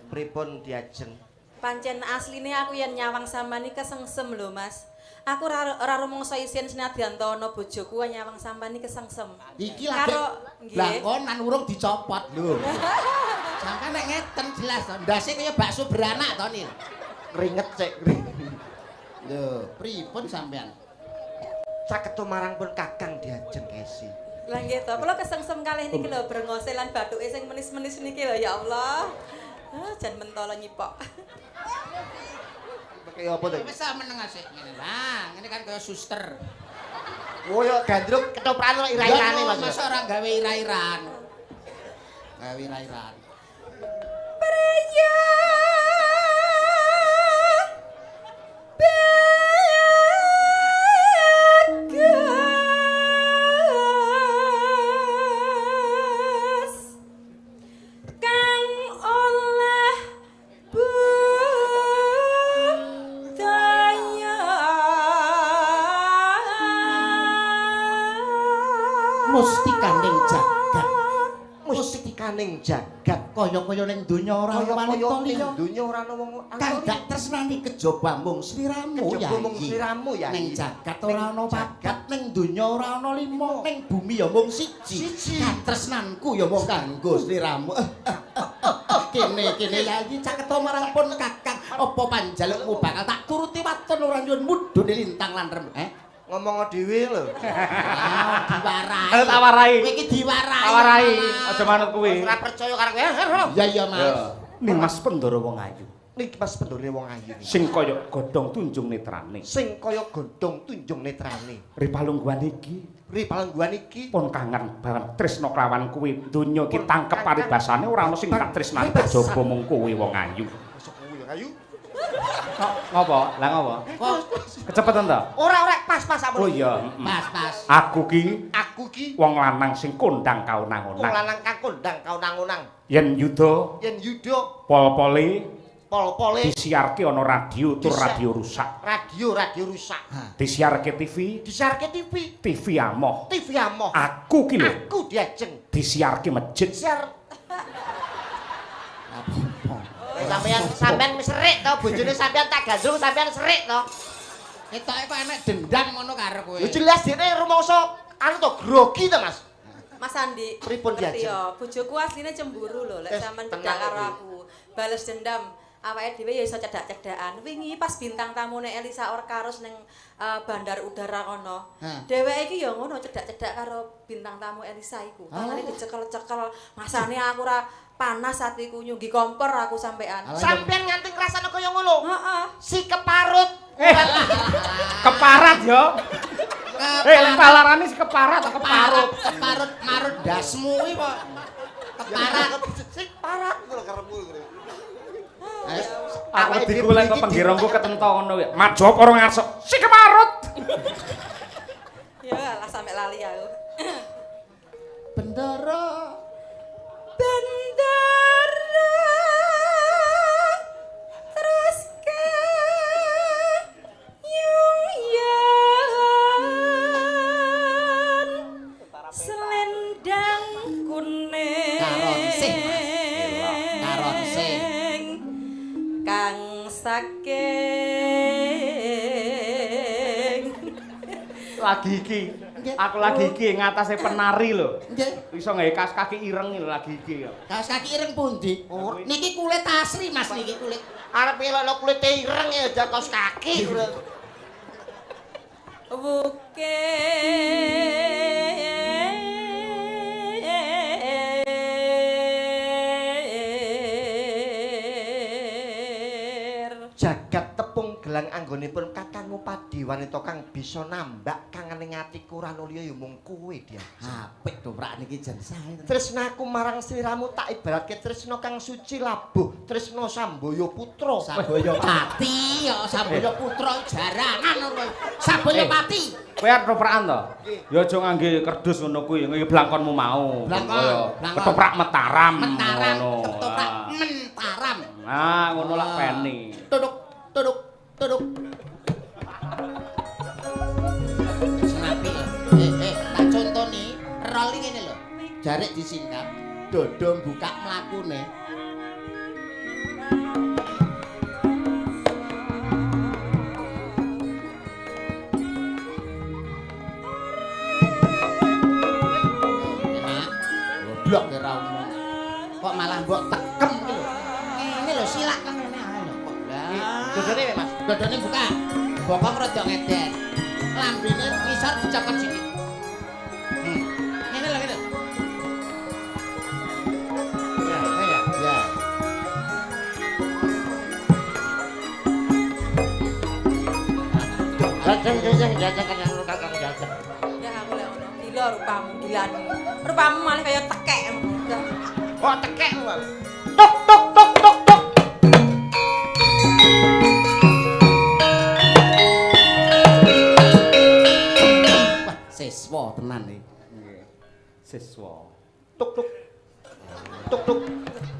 Pripun diajeng? Pancen asline aku yen nyawang sampeyan iki kesengsem lho, Mas. Aku ora rumangsa isin senadyan ta ana bojoku nyawang sampeyan iki kesengsem. Iki lagi Karo nggih. blakonan urung dicopot lho. Sampe nek ngeten jelas to, ndase kaya bakso beranak to Nil. Ringet sik. Lho, pripun sampean? Caketu marang pun Kakang diajeng Kesi. Lah nggih to, kula kesengsem kalih niki lho brengose lan bathuke sing menis-menis niki lho ya Allah. Jan mentolo nyipok. Kaya apa to? Wis meneng asik ngene. Lah, ngene kan kaya suster. Oh ya gandruk ketoprak ora ira-irane Mas. Masa ora gawe ira-iran. Gawe ira-iran. Priya bagus kang oleh budaya Mustikaning jagat. Mustikaning jagat. Kaya-kaya ning donya ora ana wanita liya. Dunya ora ana wong Kang gak tresnani kejaba mung sliramu ya. Kejaba mung sliramu ya. Ning jagat ora ana papat, ning donya ora ana lima, ning bumi ya mung siji. Katresnanku ya mung kanggo sliramu. Kene ya iki caketo marang pun Kakang. Apa panjalukmu bakal tak turuti waton ora nyuwun mudhune lintang lan rem. ngomong dhewe lho. Diwarai. Ayo tak warai. Kowe iki diwarai. Tawarai, aja manut kuwi. Ora percaya karo kowe. Ya iya, Mas. Ning Mas Pendoro wong ayu. Niki pas pendone wong ayu. Sing kaya godhong tunjung netrane. Sing kaya godhong tunjung netrane. Ripalungguhan iki Ri palengguhan iki pun kangen banget tresna klawan kuwi. Donya iki tangkep paribasane ora ana sing gak tresnani kejaba mung kuwi wong ayu. masuk kuwi ayu. Ngopo? Lah ngopo? Kok Kecepetan to? Ora pas Oh iya, pas. aku ki Aku ki wong lanang sing kondang wong kaunang-unang. lanang kang kondang kaunang-unang. Yen yuda Yen yuda pol-pole pol-pole disiarke ana radio tur radio rusak. radio rusak. Disiarke TV, Disiarke TV, TV amoh. TV amoh. Aku ki lho Aku diajeng disiarke masjid. siar. Sampean serik to bojone sampean tak gandrung sampean serik to. Ketoke kok enek dendam ngono karo kowe. Yo jelas dene rumangsa anu to grogi to Mas. Mas Andi, Pripun ngerti diajeng? ya, bojoku asline cemburu lho lek sampean tenang cedak karo iki. aku. Bales dendam. Awake dhewe ya iso cedak-cedakan. Wingi pas bintang tamune Elisa Orkarus ning bandar udara kono. Dheweke iki ya ngono cedak-cedak karo bintang tamu Elisa iku. Tangane dicekel-cekel. Masane aku ora panas atiku nyunggi kompor aku sampean. Sampean nganti ngrasane kaya ngono. Heeh. Si keparut. Keparat yo. Lek palarane si keparat atau keparut. Keparut marut dasmu iki kok. Keparat. Si keparat lho karepmu. Aku digolek ke penggirongku ketento ngono ya. Mat jawab ora ngarso. Si keparut. Ya lah sampe lali aku. Bendara. Terus ke Yungyan selendang kuning Karonsing. kang saking Lagi iki. Aku lagi iki ngatasé penari lho. Nggih. Iso gawe kaos kaki ireng lho lagi iki. Kaos kaki ireng pundi? Niki kulit asli Mas niki kulit. Arep elok kulite ireng ya aja kaos kaki. Jagat tepung gelang anggonipun kakangmu Padi wanita kang bisa nambak kangane ati kurang ulya ya mung kowe dia. Apik doprak niki jan sae. Tresnaku marang sliramu tak ibaratke tresna kang suci labuh, tresna Sambaya putra. Sabaya Pati ya Sabaya putra jarangan kowe. Sabaya Pati. Kowe arep toprakan to? Ya aja ngangge kerdus ngono kuwi, ngangge blangkonmu mau. Blangkon. Ketoprak metaram. Mentaram, ngono. ketoprak mentaram. Ah, ngono lak peni. Tuduk. Senapi lho. Tak contoni, rolling ngene lho. Jarik disingkap, dodo buka mlakune. Goblok ora omong. Kok malah mbok tekem iki lho. Ngene lho silak nang ngene ae lho kok. Dodone Mas. Dodone buka. Bokong rada ngeden. Lambene ngisor dicokot sithik. Ngene lho ngene. Ya, ya. Ya. Jajang kakang jajang. ya aku lek ngono gila rupamu gilane. Rupamu malah kaya tekek. Kok tekek Mas. Tok. Wah, siswa tenan iki. Nggih. Siswa. Tuk.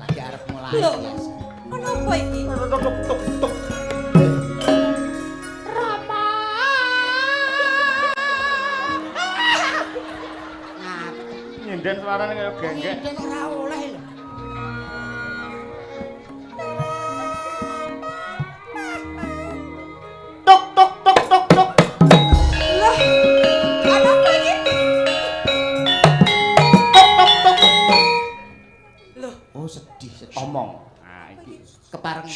Lagi arep mulai Lho. biasa. Ono apa iki? Tuk. Nyinden suarane kaya genggek. Ngiden ora oleh lho. Tuk. Lah, ono apa iki? Loh, Oh, sedih. Omong. Nah, iki. Kepareng.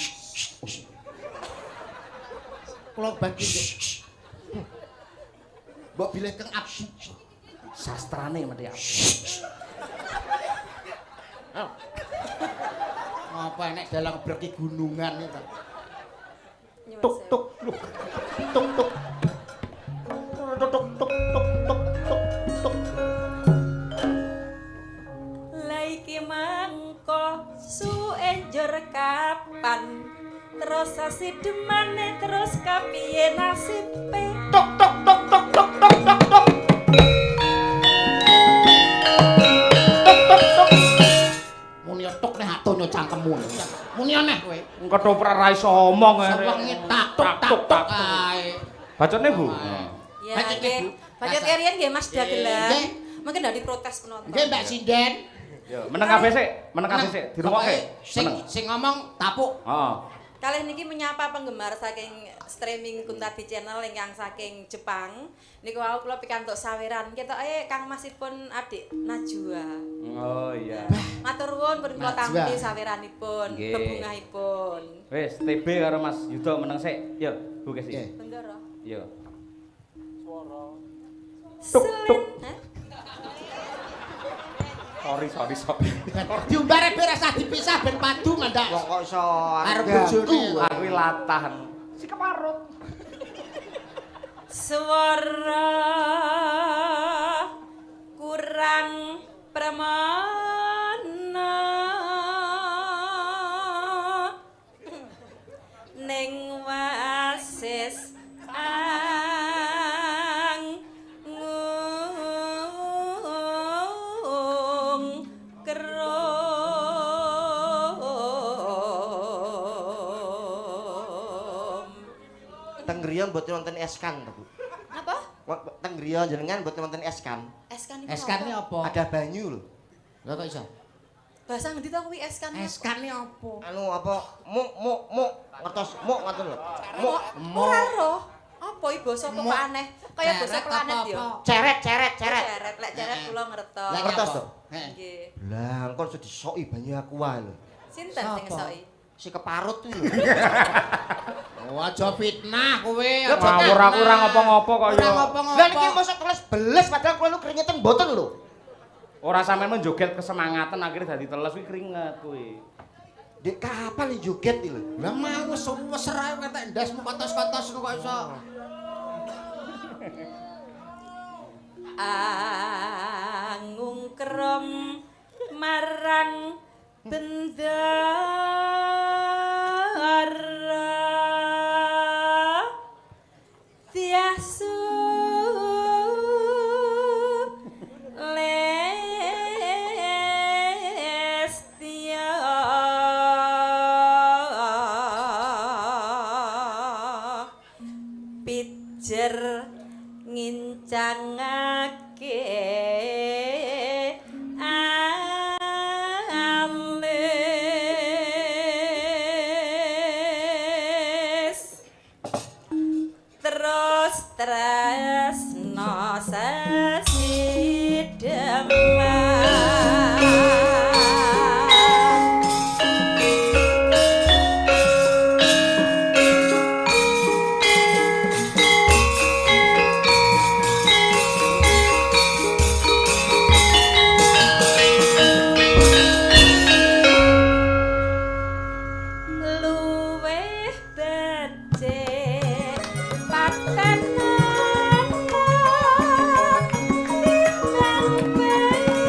Kula bagi. Mbok bilih keng abdi. Sastrane mesti aku. Ngapa enek dalang breki gunungan itu? Tuk. Lah iki mangko suenjur kapan terus sidemane terus kepiye nasibe. Tok tok tok tok tok tok tok tok. Tok tok tok. Muni tok nek atono cangkemmu. Muni aneh kowe. Ketoprak ra iso omong Sewengi tak tok ae. Bacone Bu. Ya Bacot, nggih. Bu. Bacot kerian nggih Mas Dagelan. Nggih. Mungkin dari protes penonton. Nggih Mbak Sinden. Yo, meneng kabeh sik, dirungokke. Sing ngomong tapuk. Heeh. Kali niki menyapa penggemar saking streaming Kuntadi Channel ingkang saking Jepang. Niku wau kula pikantuk saweran. Ketoke kangmasipun adik Najwa. Oh iya. Matur nuwun pun kula Najwa. tampi saweranipun, Nggih. bebungahipun. Wis TB karo Mas Yudo meneng sik. Yo, Bu Kesi. Nggih. Bendoro. Yo. Tuk tuk. Sorry. Diumbare bir rasa dipisah ben padu mandak. Wong kok iso Arep gantu. bojone. Aku latahan. Si keparut. Swara kurang pramana ning wasis Teng griya mboten wonten eskan to, Bu. apa? Teng griya jenengan mboten wonten eskan. Eskan niku Eskane apa? Ada banyu lho. Lha kok iso? Bahasa ngendi to kuwi eskan? Eskane apa? Anu apa muk ngertos muk ngoten lho. Muk Ora roh. Apa iki basa kok aneh? Kaya basa planet ya. ceret. Ceret, lek ceret kula ngertos. Lek Ngertos apa? to? Heeh. Nggih. Lah engkon iso disoki banyu aku wae lho. Sinten sing Sapa? ngesoki? Si keparut kuwi lho. Oh, aja fitnah kowe. Ngawur aku ora ngopo-ngopo kok yo. Ora ngopo-ngopo. Lah niki mosok teles beles padahal kula lu keringetan mboten lho. Ora sampean menjoget kesemangatan akhirnya dadi teles kuwi keringet kuwi. Dek kapan iki joget iki lho? Lah mau wis ae ketek ndasmu kotos-kotos kok iso. Angungkrom marang bendara tiasu lestia pijer ngincangake alis terus tresno sesidemah luweh becik pakanan timbang bayi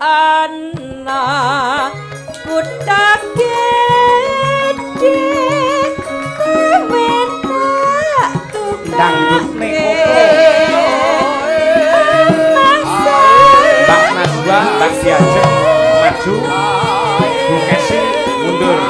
ana kutha gedhe dangdut neko Mbak Najwa Mbak Diajeng maju Bu Kesi mundur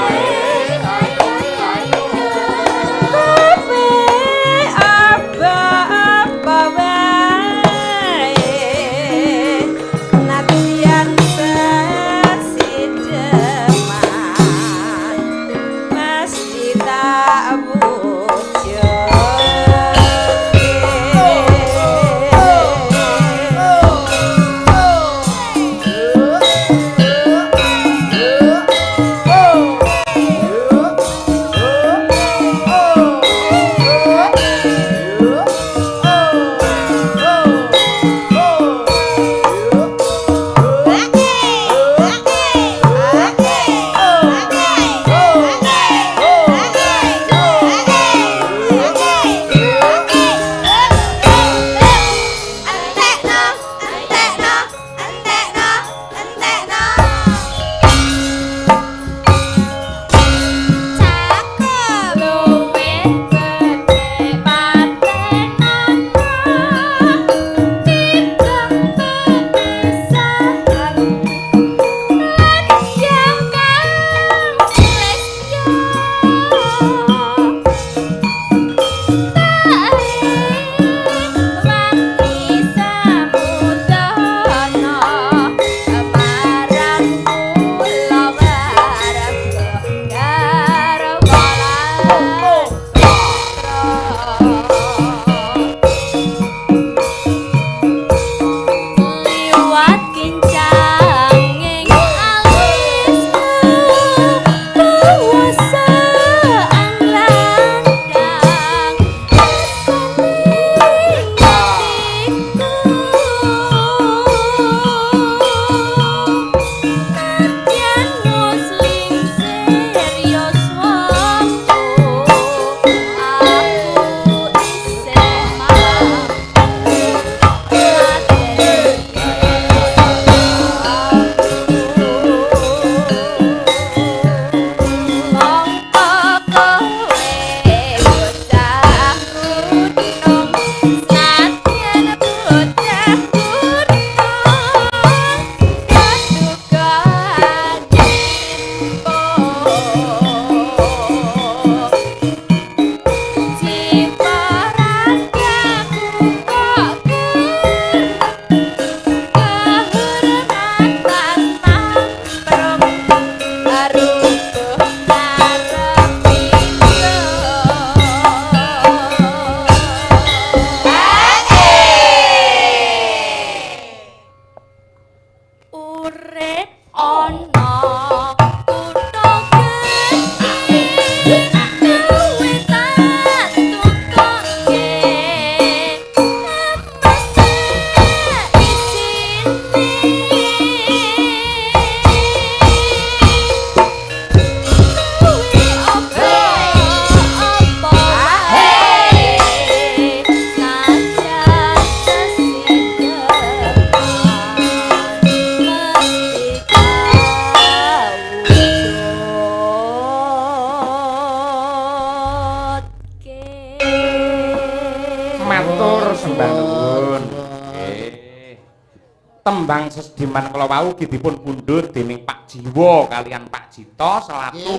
Tembang Sesdiman kala wau ugi dipun pundhut dening Pak Jiwo kalian Pak Jito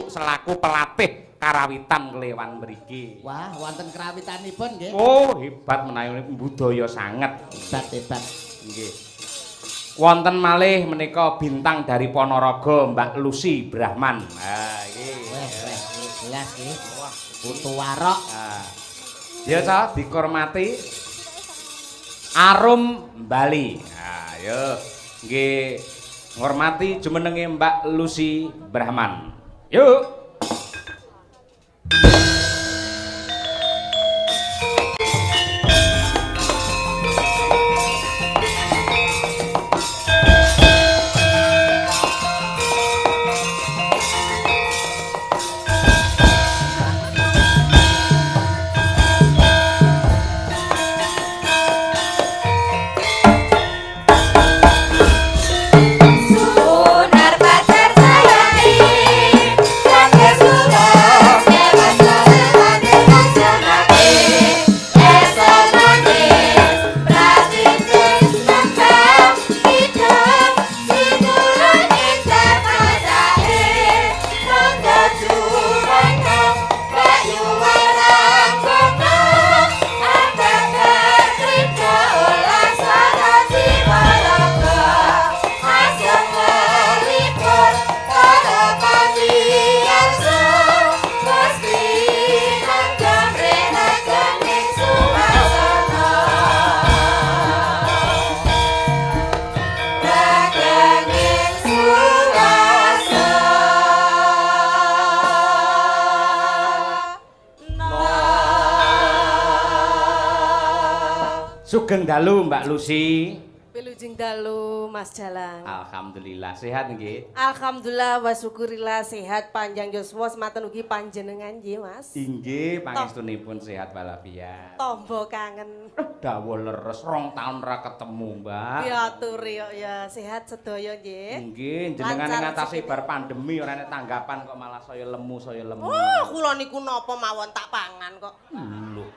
selaku pelatih karawitan Klewan mriki. Wah, wonten karawitanipun nggih. Oh, hebat menawi budaya sanget. Hebat. Nggih. Wonten malih menika bintang dari Ponorogo Mbak Lucy Brahman. Nah, iki. Wes, jelas nggih. Wah, putu warok. Nah. Ya, Ca, dihormati Arum Bali. Nah, yo nggih ngormati jumenenge Mbak Lucy Brahman. Yuk. Sugeng dalu Mbak Lucy. Wilujeng dalu Mas Jalang. Alhamdulillah sehat nggih. Alhamdulillah wa syukurillah sehat panjang yuswa semanten ugi panjenengan nggih Mas. Inggih pangestunipun sehat walafiat. Tombo kangen. Dawuh leres 2 taun ra ketemu, Mbak. Ya turi ya sehat sedaya nggih. Nggih, jenengan Lancar ngatasi rezeki. bar pandemi ora nek tanggapan kok malah saya lemu. Oh, kula niku napa mawon tak pangan kok. Lho.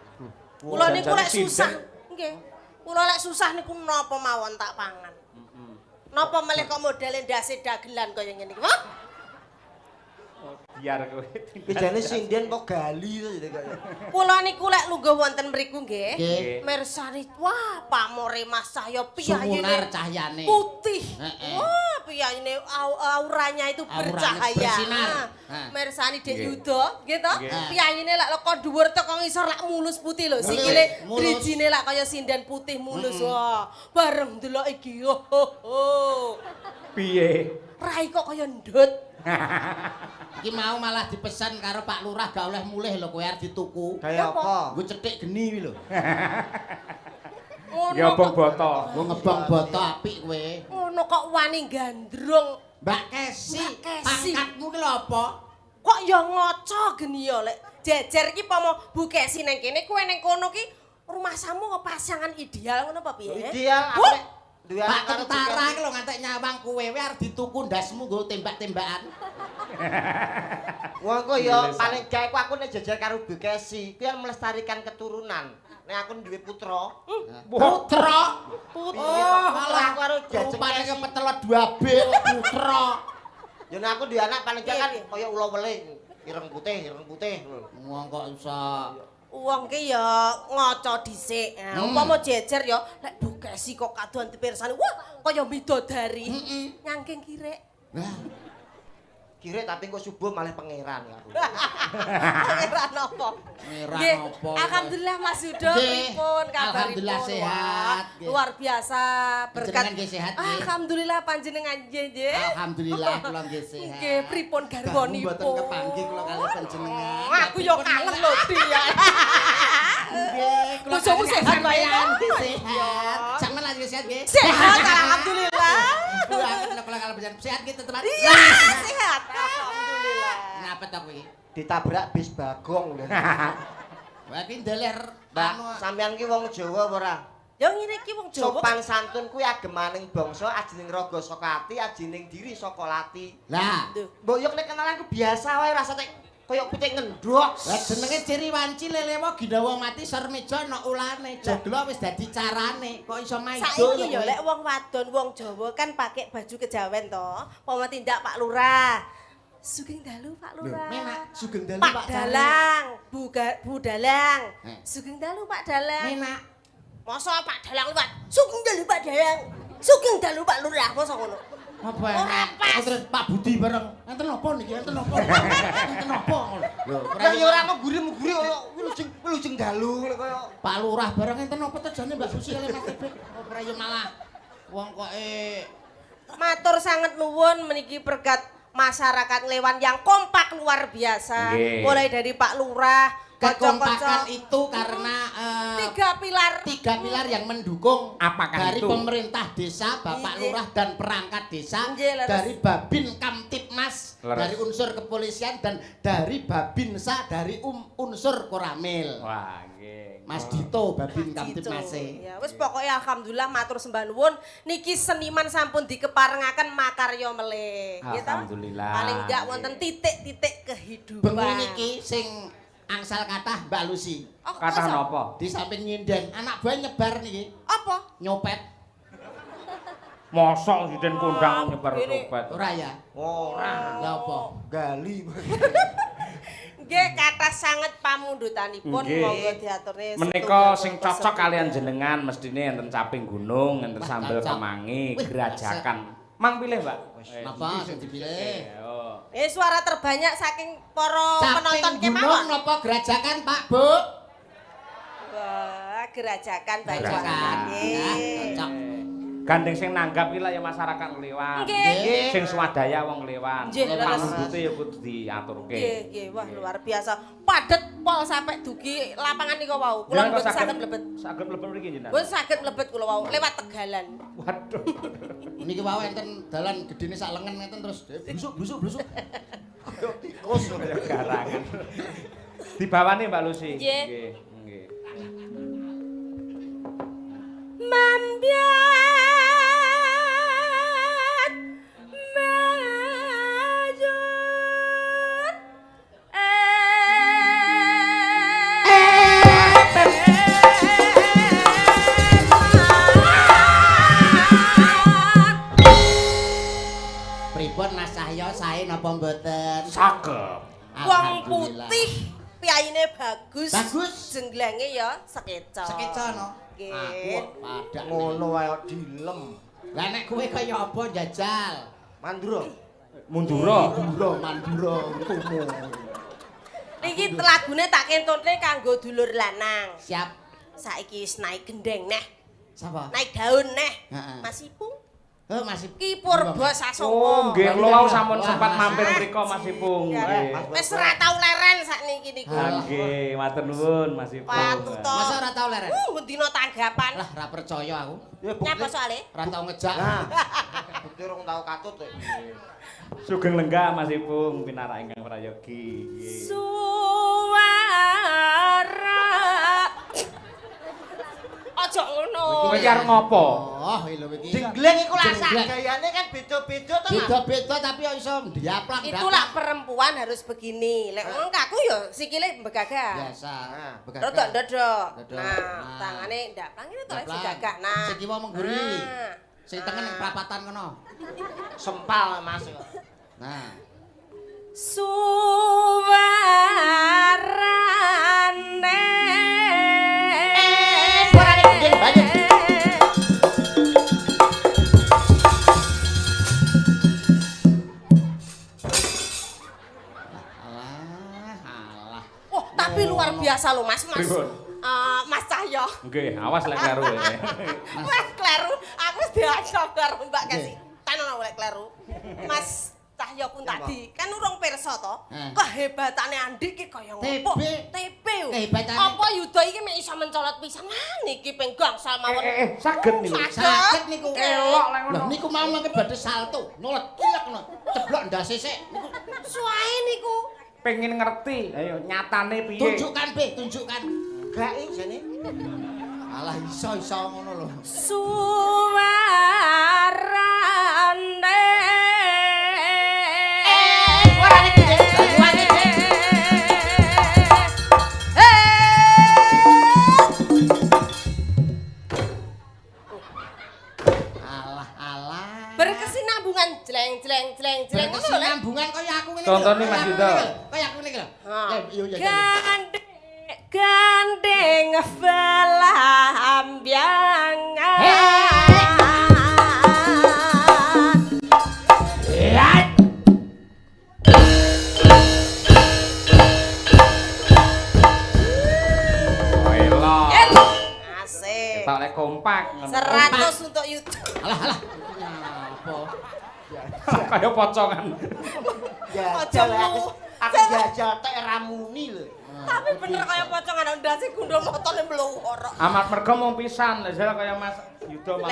Kula niku lek Janjane susah. sinden. Nggih. Kula lek susah niku napa mawon tak pangan. Napa melih kok modele ndase dagelan kaya ngene iki. Wah, Biar kowe. Iki jane sinden kok gali to jadi kaya. kula niku lek lungguh wonten mriku nggih. Nggih. Mirsani, wah pamore Mas Cahya Sumunar piyayine cahyane. putih. Heeh. Wah, piyayine auranya itu Auranya bercahaya. bersinar. Ah, Hah. Mirsani Dek Nggih. Yuda, nggih to? Nggih. Piyayine lek leko dhuwur teko ngisor lak mulus putih lho. Sikile mulus. drijine lak kaya sinden putih mulus. Wah, bareng delok iki. Oh. Piye? Rai kok kaya ndut. Iki mau malah dipesan karo Pak Lurah gak oleh mulih lho kowe arep dituku. Kayak apa? Nggo cethik geni kuwi lho. Ya obong boto. Nggo ngebong boto apik kowe. Ngono kok wani gandrung. Mbak Kesi, Mbak Kesi. pangkatmu ki lho apa? Kok ya ngaca geni ya lek jejer iki pomo Bu Kesi nang kene kowe nang kono ki rumah samu kok pasangan ideal ngono apa piye? Ideal Wah! apik. Duwe Pak anak karo tentara Dika. ki lho ngantek nyawang kowe arep dituku ndasmu nggo tembak-tembakan. Wong kok ya Gile, paling gawe ku aku nek jejer karo Bu Kesi, kuwi melestarikan keturunan. Nek aku duwe putra, Putra. oh, putra aku karo jejer Rupane Kesi. kepetelot 2B putra. Ya nek aku duwe anak paling gak kan Piye, piye? kaya ula weling, ireng putih. Wong kok iso Wong ki ya ngaca dhisik. Nah, umpama jejer ya lek Bu Kesi kok kadohan dipirsani, wah kaya bidodari. Nyangking kirek. Wah, Kirek tapi kok subuh malah pangeran aku. Pangeran apa? Pangeran Nggih, apa? Alhamdulillah Mas Yudo Nggih, pripun kabaripun? alhamdulillah sehat, Wah, nggih. luar biasa berkat. Panjenengan nggih sehat, nggih. Alhamdulillah panjenengan nggih. alhamdulillah kula nggih sehat. Nggih, pripun garwanipun? Mboten kepanggih kula kalih panjenengan. Aku ya kangen lho, Dia. Nggih, kula Bojomu kalih sehat wae, sampean, Mas? nggih sehat. Sampeyan lagi sehat nggih? Sehat alhamdulillah. Kula kalih panjenengan sehat nggih tetepan. Iya, sehat. Alhamdulillah. Napa to kuwi? Ditabrak bis bagong lho. Wah, iki ndeler Mbak, anu. sampean ki wong Jawa apa ora? Ya ngene iki wong Jawa. Sopan santun kuwi agemaning bangsa, ajining raga saka ati, ajining diri saka lati. Lah, Mbok yo nek kenalan ku biasa wae rasa tek kaya pitik ngendhok. lah jenenge ciri wanci lelewa ginawa mati sor meja ana ulane. Joglo wis dadi carane. Kok iso maido Saiki ya lek wong wadon wong Jawa kan pakai baju kejawen to. Pama tindak Pak Lurah. Sugeng dalu Pak Lurah. Menak, sugeng dalu Pak Pak Dalang, Bu Dalang. Eh. Sugeng dalu Pak Dalang. Menak. Masa Pak Dalang liwat? Sugeng dalu Pak Dalang. Sugeng dalu Pak Lurah, masa ngono. Apa Ora pas. Terus Pak Budi bareng. Enten apa niki? Enten apa? Enten apa? Lho, Lah ya ora mau guri-guri kaya wilujeng dalu ngono kaya. Pak Lurah bareng enten apa to jane Mbak Susi kali Mas Tibik? Ora ya malah wong kok Matur sangat nuwun meniki berkat masyarakat Nglewan yang kompak luar biasa. Nggih. Mulai dari Pak Lurah, kekompakan kocok-kocok. itu karena tiga pilar yang mendukung Apakah dari itu? pemerintah desa, Bapak Nggih. Lurah dan perangkat desa, Nggih, leres. dari Babin Kamtipmas, Leres. dari unsur kepolisian dan dari Babinsa dari unsur Koramil. Wah, nggih. Mas Dito Babin Kamtipmas. Ya wis pokoknya alhamdulillah matur sembah nuwun niki seniman sampun dikeparengaken makarya melih. Nggih ta? Alhamdulillah. Paling ndak wonten titik-titik kehidupan. Bengi niki sing angsal kathah Mbak Lucy. Oh, Kathah masa? napa? Di samping nyinden, anak buah nyebar niki, Apa? nyopet. Mosok siden kondang nyebar Ini. sobat. Ora ya? Ora, Lah apa? gali. Nggih kathah sanget pamundutanipun Nggih. monggo diaturne. Menika setunggal sing kota cocok sepuluh. kalian jenengan mestine enten caping gunung, enten Wah, sambel cocok. kemangi, Wih, gerajakan. Mang pilih, Mbak. Napa sing dipilih? Oh. Suara terbanyak saking para penonton Samping gunung kemawon. napa gerajakan Pak Bu? Wah, gerajakan Gerajakan. Banyuwangi. Ya, cocok. Gandeng sing nanggap iki lah ya masyarakat Nglewan. Nggih. Sing swadaya wong Nglewan. Nggih, leres. Pamundute ya kudu diaturke. Nggih, nggih, wah luar biasa. Padet pol sampai dugi lapangan niku wau. Kula mboten saged mlebet. Saged mlebet mriki jenengan. Mboten saged mlebet kula wau lewat Tegalan. Waduh. Niki wae enten dalan gedene sak lengen ngeten terus blusuk. Ayo tikus Kaya garangan. Dibawani Mbak Lucy. Nggih. Nggih. Mambiat majud Pripun Mas Cahya sae napa mboten? Saged. wong Alhamdulillah. putih piyayine bagus. Bagus. Jengglenge ya sekeca. Sekeca no. Nggih. Aku padha ngono wae kok dilem. Lah nek kowe kaya apa njajal? Mandura. Mundura. Mandura tumu. Niki lagune tak kentutne kanggo dulur lanang. Siap. Saiki wis naik gendeng neh, Sapa? naik daun neh. Heeh. Mas Ipung. Oh, masih Ki Purba Sasongko. Oh, nggih kula wau sampun Wah, sempat Mas. mampir mriko Mas Ipung. Ya, Nggih. wis ora tau leren sakniki niku. Ah, nggih, matur nuwun Mas Ipung. Patu to. Masa ora tau leren? Ngendina tanggapan. Lah ora percaya aku. Ya Nyapa soalé? Ora tau ngejak. Nah. Bukti rong tau katut kok. Sugeng lenggah Mas Ipung pinarak ingkang prayogi. Nggih. Suara. Aja ngono. Kowe iki arep ngopo? Oh, lho iki. Jenggleng iku lah sak Jenggleng. gayane kan beda-beda to, Mak. Beda-beda tapi kok iso diaplak. Itu lah perempuan harus begini. Lek wong kaku ya sikile begagah. biasa. Rodok ndodok. Ndodok. Nah, Nah. tangane ndaplang ini to Ndaplang. sing gagah. Nah. Sing kiwa mengguri. Nah. Sing tengen ning prapatan kono. Sempal Mas. Nah. Suarane suarane gendeng banget. Alah. Wah, tapi luar biasa loh Mas. Pripun? Mas Cahyo. Nggih, awas lek kleru ya. Mas kleru, aku wis diajak karo Mbak Kasih. Tanono lek kleru. Mas Cahyo pun tadi kan urung pirsa to. Kehebatane Andi ki kaya ngopo? TP. Kehebatane. Apa Yuda iki mek iso mencolot pisan. Nah, niki ping gangsal mawon. Saged niku. Saged niku. Elok lek ngono. Lah niku mau mangke badhe salto, nulet kiyak ngono. Ceblok ndase sik. Niku Suwae niku. Pengen ngerti. Ayo nyatane piye? tunjukkan, Be, tunjukkan. Gak iki jane. Alah iso ngono lho. Suarane Suarane gendeng banget. Alah. Berkesinambungan jleng ngono lho. Berkesinambungan kaya aku ngene. Contohnya Mas Yuda. Kaya aku ngene lho. Yo yo. Gandeng belambiangan. Elok. Asik. Tak lek kompak. 100 untuk YouTube. Alah. Apa? Kaya pocongan. Jajal aku jajal tek ramuni lho. Tapi bener kaya pocongan ndase gundul motone mluwur. Amat mergo mung pisan, lha jare kaya Mas Yuda mau.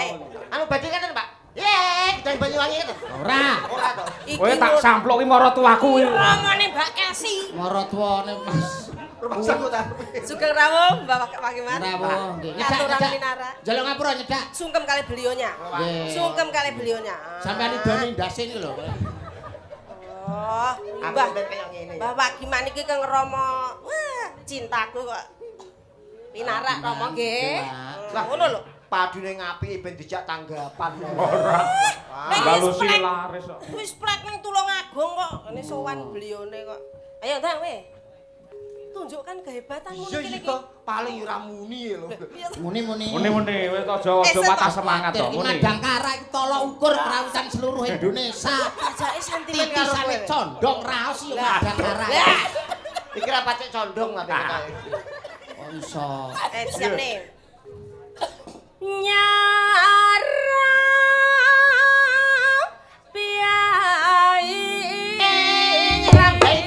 Anu badhe ngeten, Pak. Yeay, dan Banyuwangi ngeten. Ora. Ora to. Kowe tak samploki mara tuaku iki. Romane Mbak Kesi. Mara tuane Mas. Rumah saku ta. Sugeng rawuh Mbak Pakiman. Rawuh. Aturan minara. Jaluk ngapura nyedak. Sungkem kali belionya. Nggih. Sungkem kali belionya. Sampeyan idone ndase iki lho. Oh, Aku Mbah. ben kaya ngene. Mbah Pakiman iki ke ngeromo. Wah, cintaku kok. Pinarak romo nggih. Lah Ngono lho. padune ngapiki ben dijak tanggapan. Ora. Nek Mbak wis Lucy prek- laris kok. Wis prek ning Tulungagung kok. Ini sowan belione kok. Ayo Ndang we. Tunjukkan kehebatanmu Iya niki. iya paling ora muni lho. Muni-muni. Muni-muni wis aja patah semangat to, muni. Madangkara iki tolak ukur kerawutan seluruh Indonesia. Ajake sentimen karo Titisane kowe. condong raos iki Madangkara. Lah, Iki ra pacek condong tapi ketoke. Oh iso. siap nih. Nyara piai nyerang baik,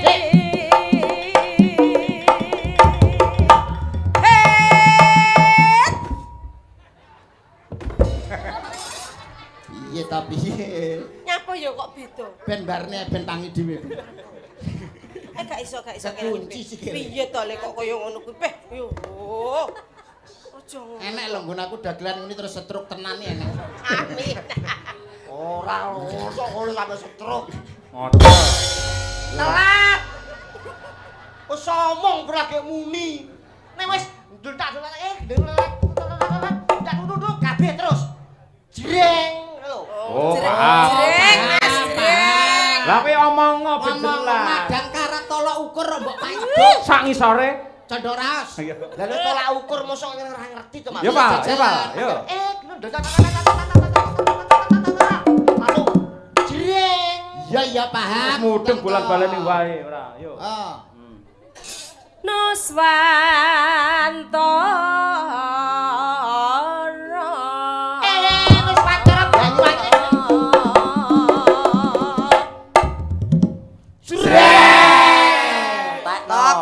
ta piye? Nyapa ya kok beda? Ben barne ben tangi dhewe. Gak iso Kekunci sikile. Piye to lek kok kaya ngono kuwi? Peh, yo. Aja ngono. Enek lho nggon aku dagelan ngene terus stroke tenan iki enek. Amin. Ora usah ngono sampe stroke. Modal. Telat. Wis omong ora gek muni. Nek wis ndul tak tak duduk kabeh terus. Jreng lho. Oh, paham. Jreng, Mas, jreng. Lah kowe omong ben Ngomong jelas. madang karat tolak ukur mbok paiduk. Sak ngisore. Condoras. Lah nek tolak ukur mosok ora ngerti to Mas. Ya, Pak, ya, Pak. Yo. Ndul masuk. Jreng. Iya paham. Mudeng bolan-baleni wae ora. Yo. Oh. Nuswantara Wis pacar Banyuwangi. Patok.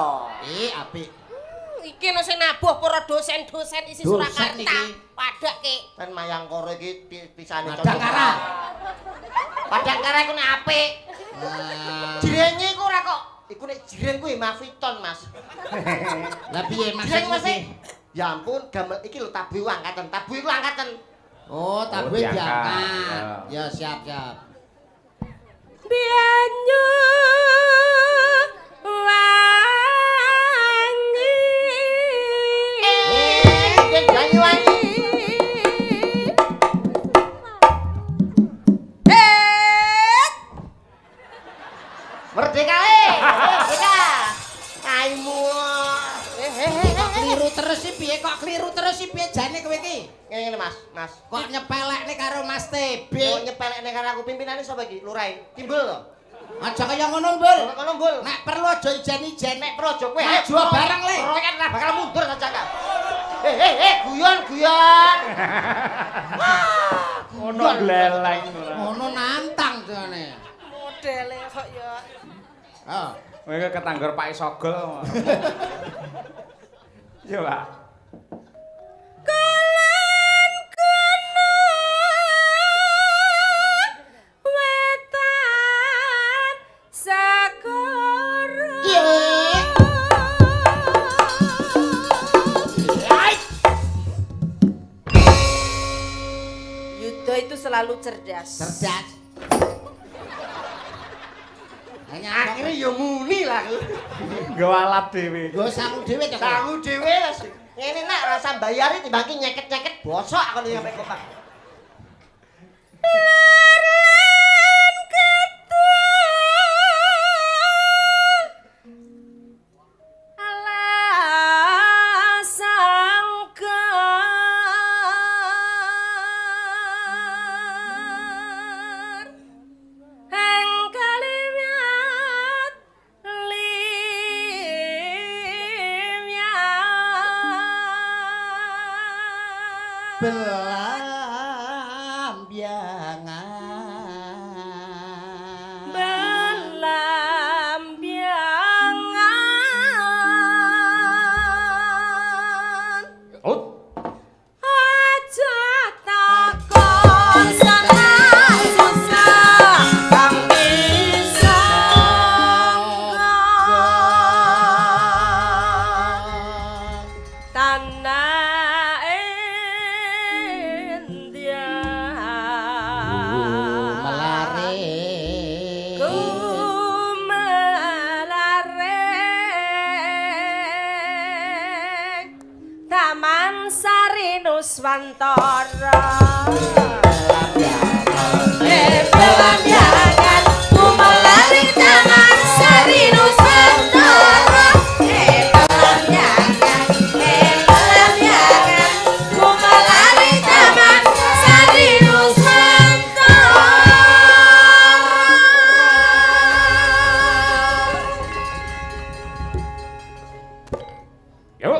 Apik. Iki no sing nabuh para dosen-dosen isi Dosen Surakarta. iki. Padake. Kan Mayangkara iki pisane Madangkara. Padangkara iku nek apik. Nah, Jrenge iku ora kok. Iku nek jreng kuwi mafiton, Mas. lah piye Jreng maksudmu Mas. iki? Ya ampun, gamel iki lho tabuh angkatan. Tabuh iku angkatan. Oh, tabuh diangkat. diangkat. Ya siap. Bianyu wangi Yen Banyuwangi. Merdeka le. Merdeka. Kaimu. Kliru terus sih piye kok kliru terus sih piye jane kowe iki? Ngene Mas, Mas. Kok nyepelekne karo Mas TB? Kok nyepelekne karo aku pimpinane sapa iki? Lurae. Timbul to. Aja kaya ngono, Mbul. Kono Mbul. Nek perlu aja ijen-ijen. Nek projo kowe Maju bareng, Le. Royan ora bakal mundur saja kan. Guyon. Ono gleleng ora. Ngono nantang jane. Modele kok ya. Oh. Kowe ketanggor Pak Isogol. Yo, Pak. Kulon kono wetan segara Yuda itu selalu cerdas. Cerdas. Hanya Akhire ya muni lah. Nggawa alat dhewe. Go sangu dhewe to. Sangu dhewe wis. Ngene nak rasa bayari timbang ki nyeket-nyeket bosok aku nyampe kotak. Belambiangan. Belambiangan Oh, aja takon senang susah kang bisa tanah India Melare. ku melare Taman Sari Nuswantara Belambiangan ku melare Taman Sari Nuswantara Belambiangan ku melare Taman Sari Nuswantara yo.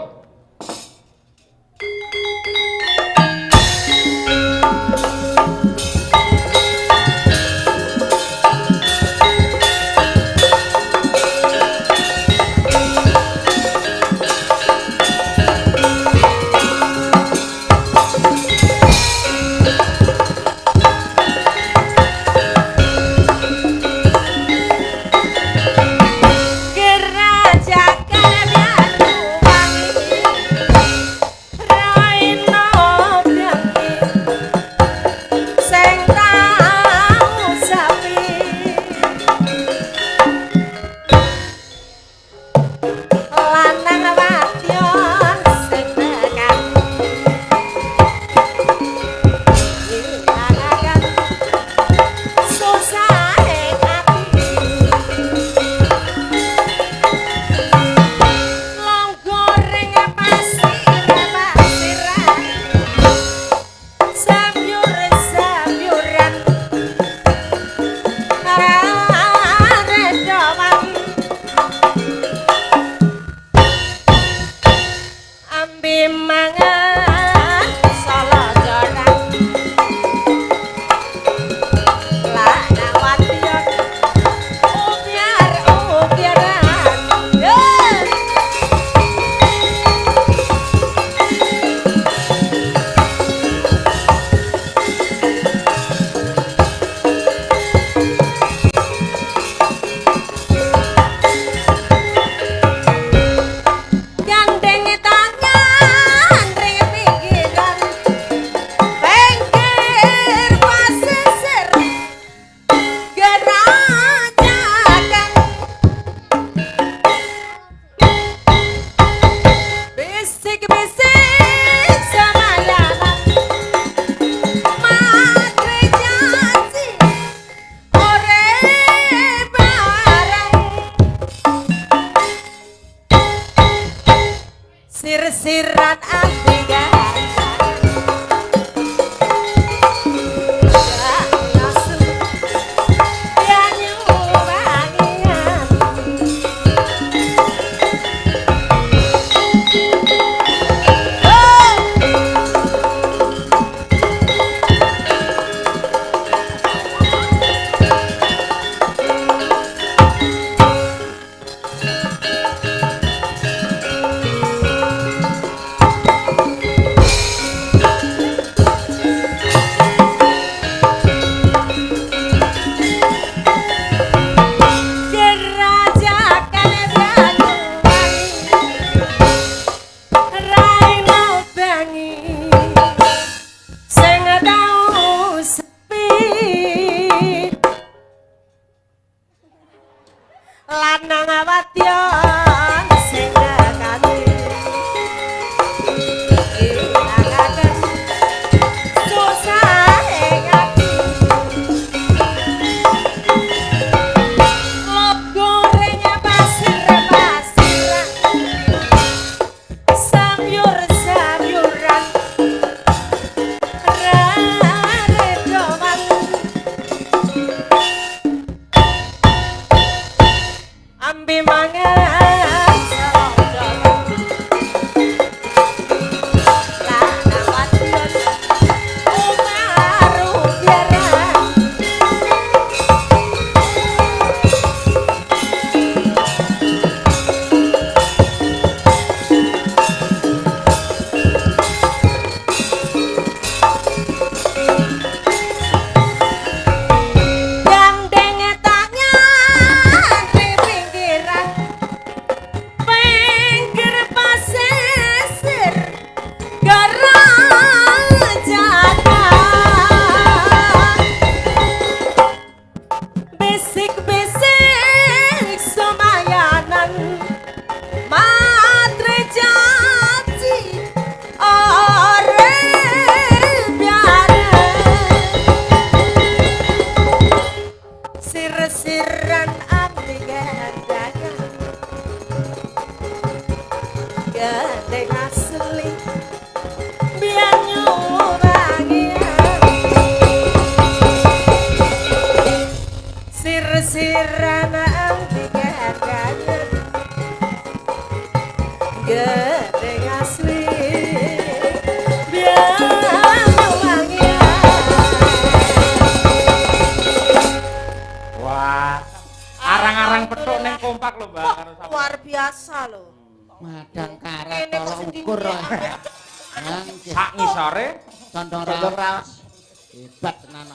biasa lho. Madang kara Kene kok tolak sendiri ukur. ambek Sak ngisore Condong Condong raos. raos. Hebat tenan.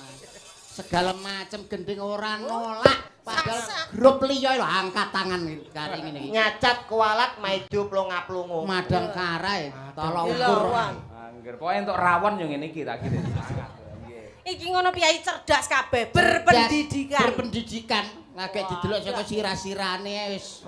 Segala macam gending ora nolak. Padahal Sak-sak. grup liya lho angkat tangan kari ngene iki. Nyacat kualat maido plonga-plongo. Madang kara tolak ukur. Dilawan. Angger pokoke entuk rawon yo ngene iki tak kira. Iki ngono piyai cerdas kabeh, berpendidikan. Berpendidikan. Lagi didelok saka sirah-sirane wis.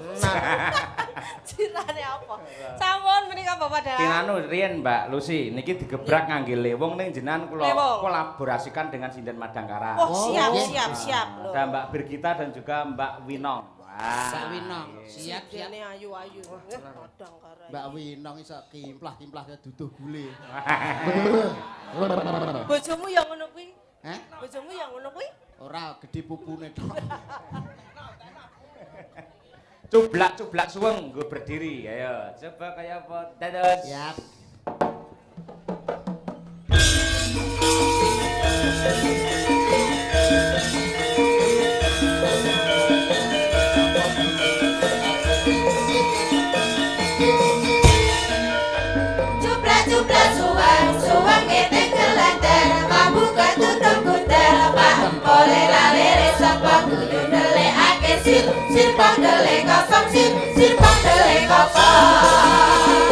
Sirane apa? Sampun menika Bapak Dalang. Pinanu riyen Mbak Lucy niki digebrak ngangge lewong ning jenengan kula Lewong. kolaborasikan dengan Sinden Madangkara. Oh, siap, nggih. siap, siap lho. Ada Mbak Birgita dan juga Mbak Winong. Wah. Mbak Winong, siap. Dene ayu-ayu. Padang kara. Mbak Winong iso kimplah-kimplah kaya duduh gule. Bojomu ya ngono kuwi? Hah? Bojomu ya ngono kuwi? Ora gede pupune tok. Cublak suweng nggo berdiri. Ayo, coba kayak apa? Dados. Siap. Cupla suwang ketek kelenter mambu ketutup kuter pak empole lalere sapa kudu ndelekake sir pangdele kosong sir pangdele kosong.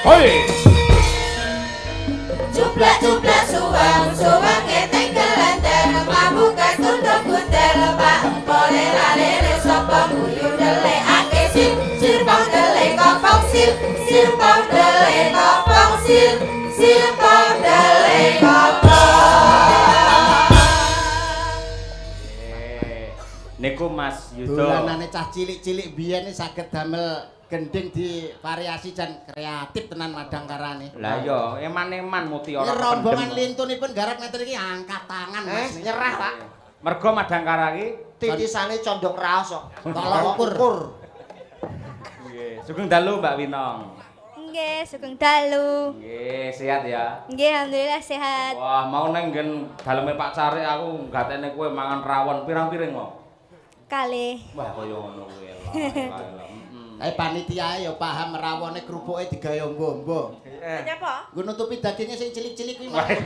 Hoi. Cupla suwang ketek kelenter mambu ketutup kuter pak empole lalere sapa kudu ndelekake sir pangdele kosong sir pangdele kosong sir pangdele kosong. Niku Mas Yudo. Dolanane cah cilik-cilik biyen saged damel gending di variasi dan kreatif tenan Madangkarane. Lah iya, eman-eman mutiara. Rombongan lintunipun garap ngeten iki angkat tangan Mas. Nyerah, Pak. Mergo Madangkara iki Titisane condong raos kok. Tolak ukur. nggih, sugeng dalu Mbak Winong. Nggih, sugeng dalu. Nggih, sehat ya. Nggih, alhamdulillah sehat. Wah, mau neng nggen daleme Pak Carik aku gatene kowe mangan rawon pirang-piring mau. Kalih. Wah, kaya ngono kuwi. Panitia ya paham rawone krupuke digawe ombo-ombo. Nyapa? Nggo nutupi dagingnya sing cilik-cilik kuwi. Mas.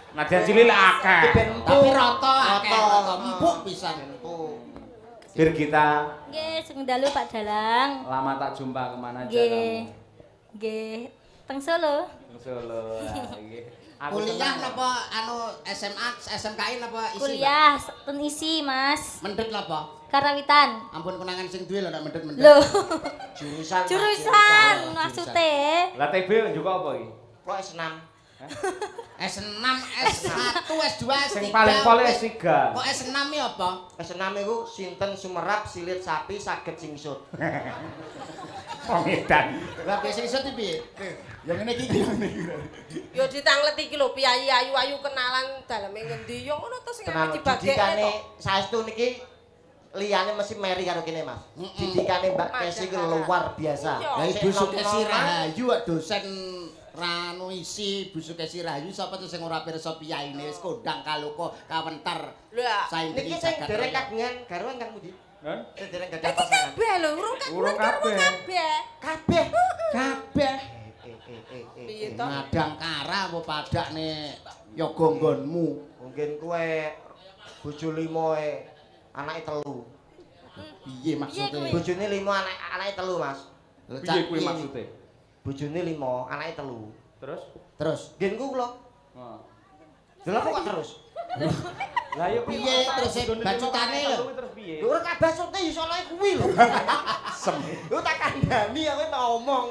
Nadyan cilik akeh. Tapi rata akeh, rata empuk pisan. Birgita, Nggih, sugeng dalu Pak Dalang. lama tak jumpa kemana aja Nggih. kamu? Nggih, teng Solo. Di Solo. Nah, nggih. Aku Kuliah seneng. napa anu SMA, SMKI napa isi? Kuliah ten isi, Mas. Mendhet napa? Karawitan. Ampun kenangan sing duwe lho nek mendhet-mendhet. Loh, Jurusan. jurusan maksude. Lah TB juga apa iki? Kok S6. S6, S1, S2, S3. Sing paling pol S3. Kok S6 iki apa? S6 iku sinten sumerap silit sapi saged singsut. Pengedan. Lah biasa iso iki piye? Ya ngene iki. Yo ditanglet iki lho piyayi ayu-ayu kenalan daleme ngendi yo ngono to sing Tenan dibagekne didikane to. saestu niki liyane mesti meri karo kene Mas. Didikane Mbak Kesi ku luar biasa. Iya. Lah Sik Ibu Sukesi nom-noman. Rahayu dosen Ranu isi Bu Sukesi Rahayu sapa tuh sing ora pirsa piyaine wis kondang kaluka kawentar. Lah, Saindri Niki sing jagat dereng raya. kagungan garwan Kang Budi. Hah? Sing dereng gadah iki pasangan. kabeh lho, urung Urung kabeh. kabeh. Kabeh. Kabeh Piye to? Madangkara apa padakne yoga nggonmu. Mungkin kowe bojo 5 anake 3. Piye maksude? kuwi? Bojone 5 anake 3 Mas. Piye kuwi maksude? Bojone 5 anake 3. Terus? Terus Gen ku kula. Heeh. Lha kok terus? Lah ya piye terus bacutane lho? Terus piye? Lho ora kabeh sote iso ana kuwi lho. Sem. Lho tak kandhani aku tak omong.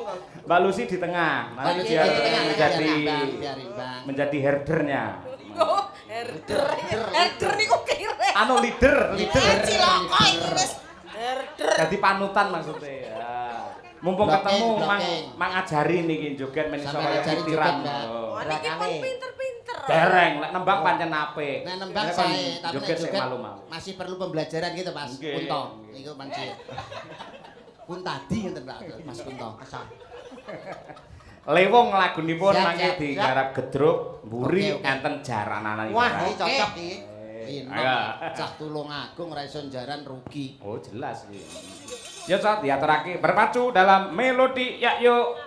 Mbak Lucy di tengah. Nanti Piye, dia di tengah, menjadi biar imbang. menjadi herdernya. Oh, herder niku kire. Anu leader. Cilaka iki wis herder. Jadi panutan maksudnya. Ya. Mumpung Blocking, ketemu blocking. mang ajari niki joget men iso Sampai kaya ngajari pitiran. joget, Mbak. Oh. Oh, niki pun pinter-pinter. Dereng, lek nembang pancen apik. Nek nembang Ini kan sae, tapi nek joget sik joget malu-malu. masih perlu pembelajaran gitu, Mas. Nggih, Kunto. nggih. Iku masih. Kuntadi ngeten, Pak. Mas Kunto. Lewung lagunipun Siap, mangke siap, digarap gedruk mburi Oke, oke. enten jarananipun. Wah, ini cocok iki. Ayo. Cah Tulungagung ra iso jaran rugi. Oh, jelas iki. Ya Cot, diaturake berpacu dalam melodi ya yuk.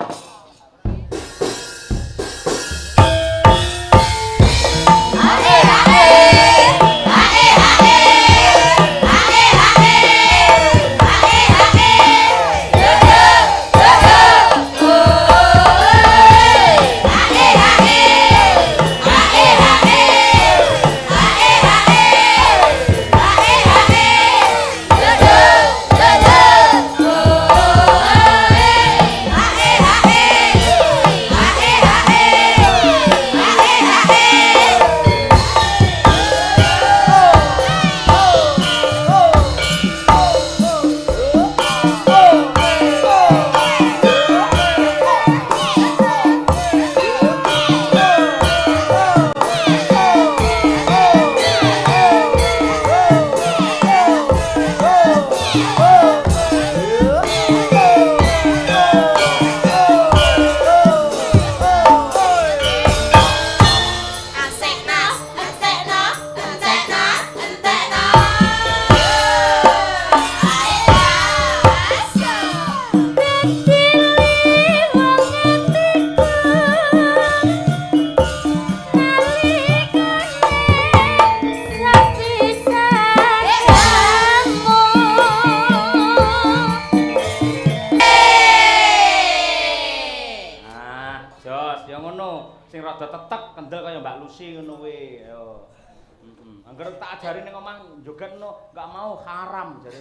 Angger tak ajari ning omah jogetno enggak mau haram jare.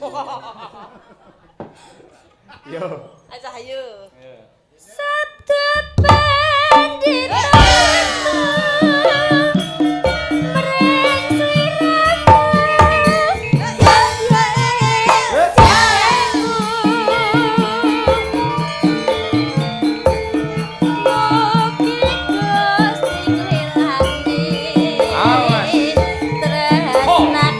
Yo. Aja ayo. Sabda pandita Hey!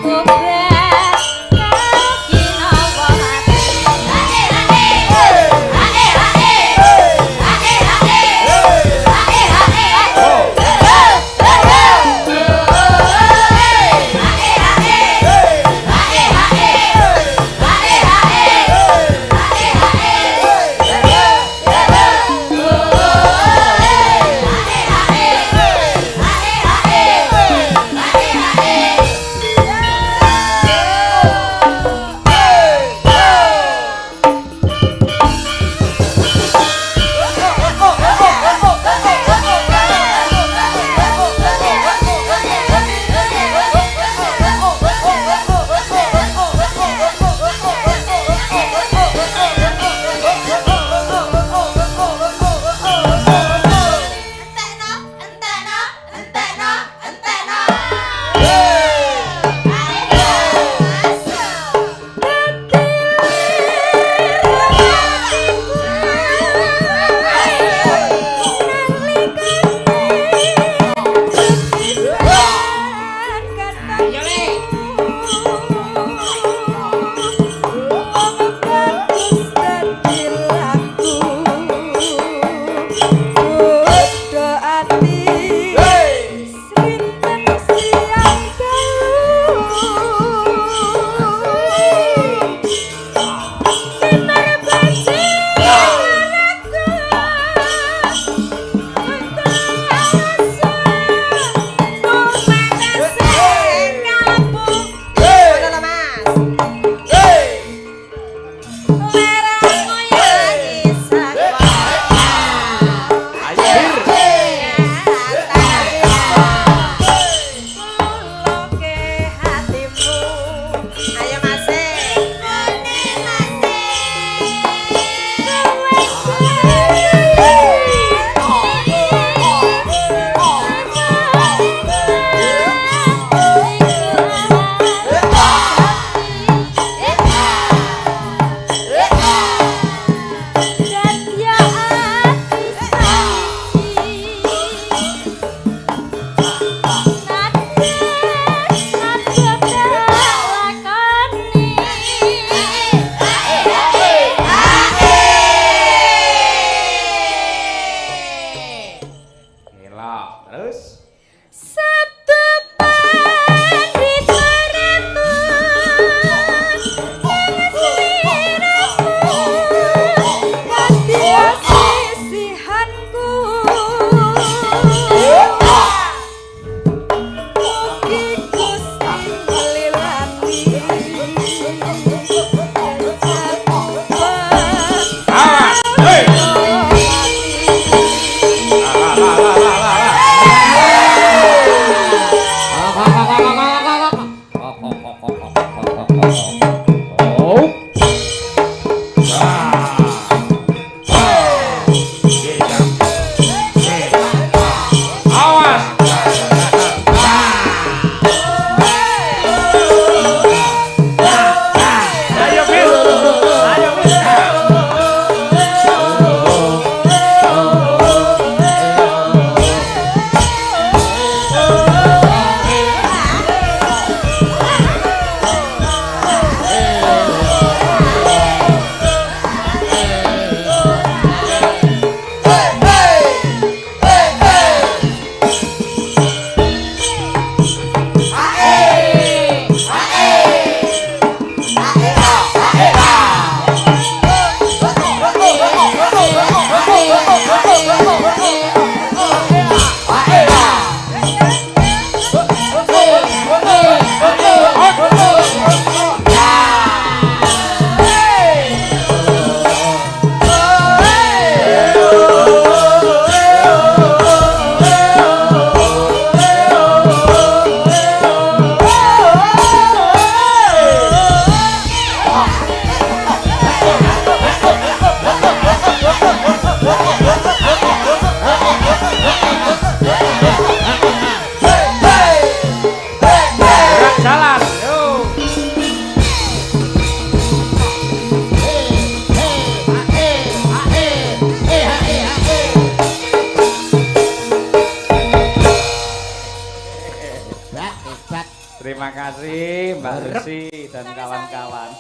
Terima kasih Mbak Rusi dan kawan-kawan.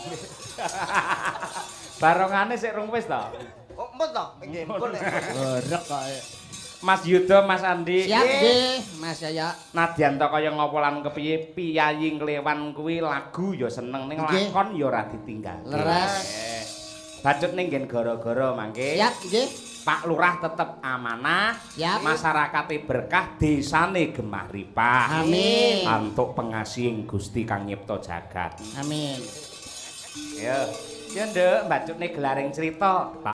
Barongane sik rung wis to? Oh, empun to? Nggih, empun. Gorek kok. Mas Yudo, Mas Andi. Siap nggih, Mas Yaya. Nadyan to kaya ngopo lan kepiye piyayi Klewan kuwi lagu ya seneng ning Nggih. lakon ya ora ditinggal. Leres. Bacut ning nggen gara-gara mangke. Siap nggih. Pak Lurah tetep amanah, Siap. masyarakate berkah, desane gemah ripah. Amin. Antuk pengasihing Gusti Kang Nyipta jagat. Amin. Ya, ya Nduk, mbacutne gelaring cerita.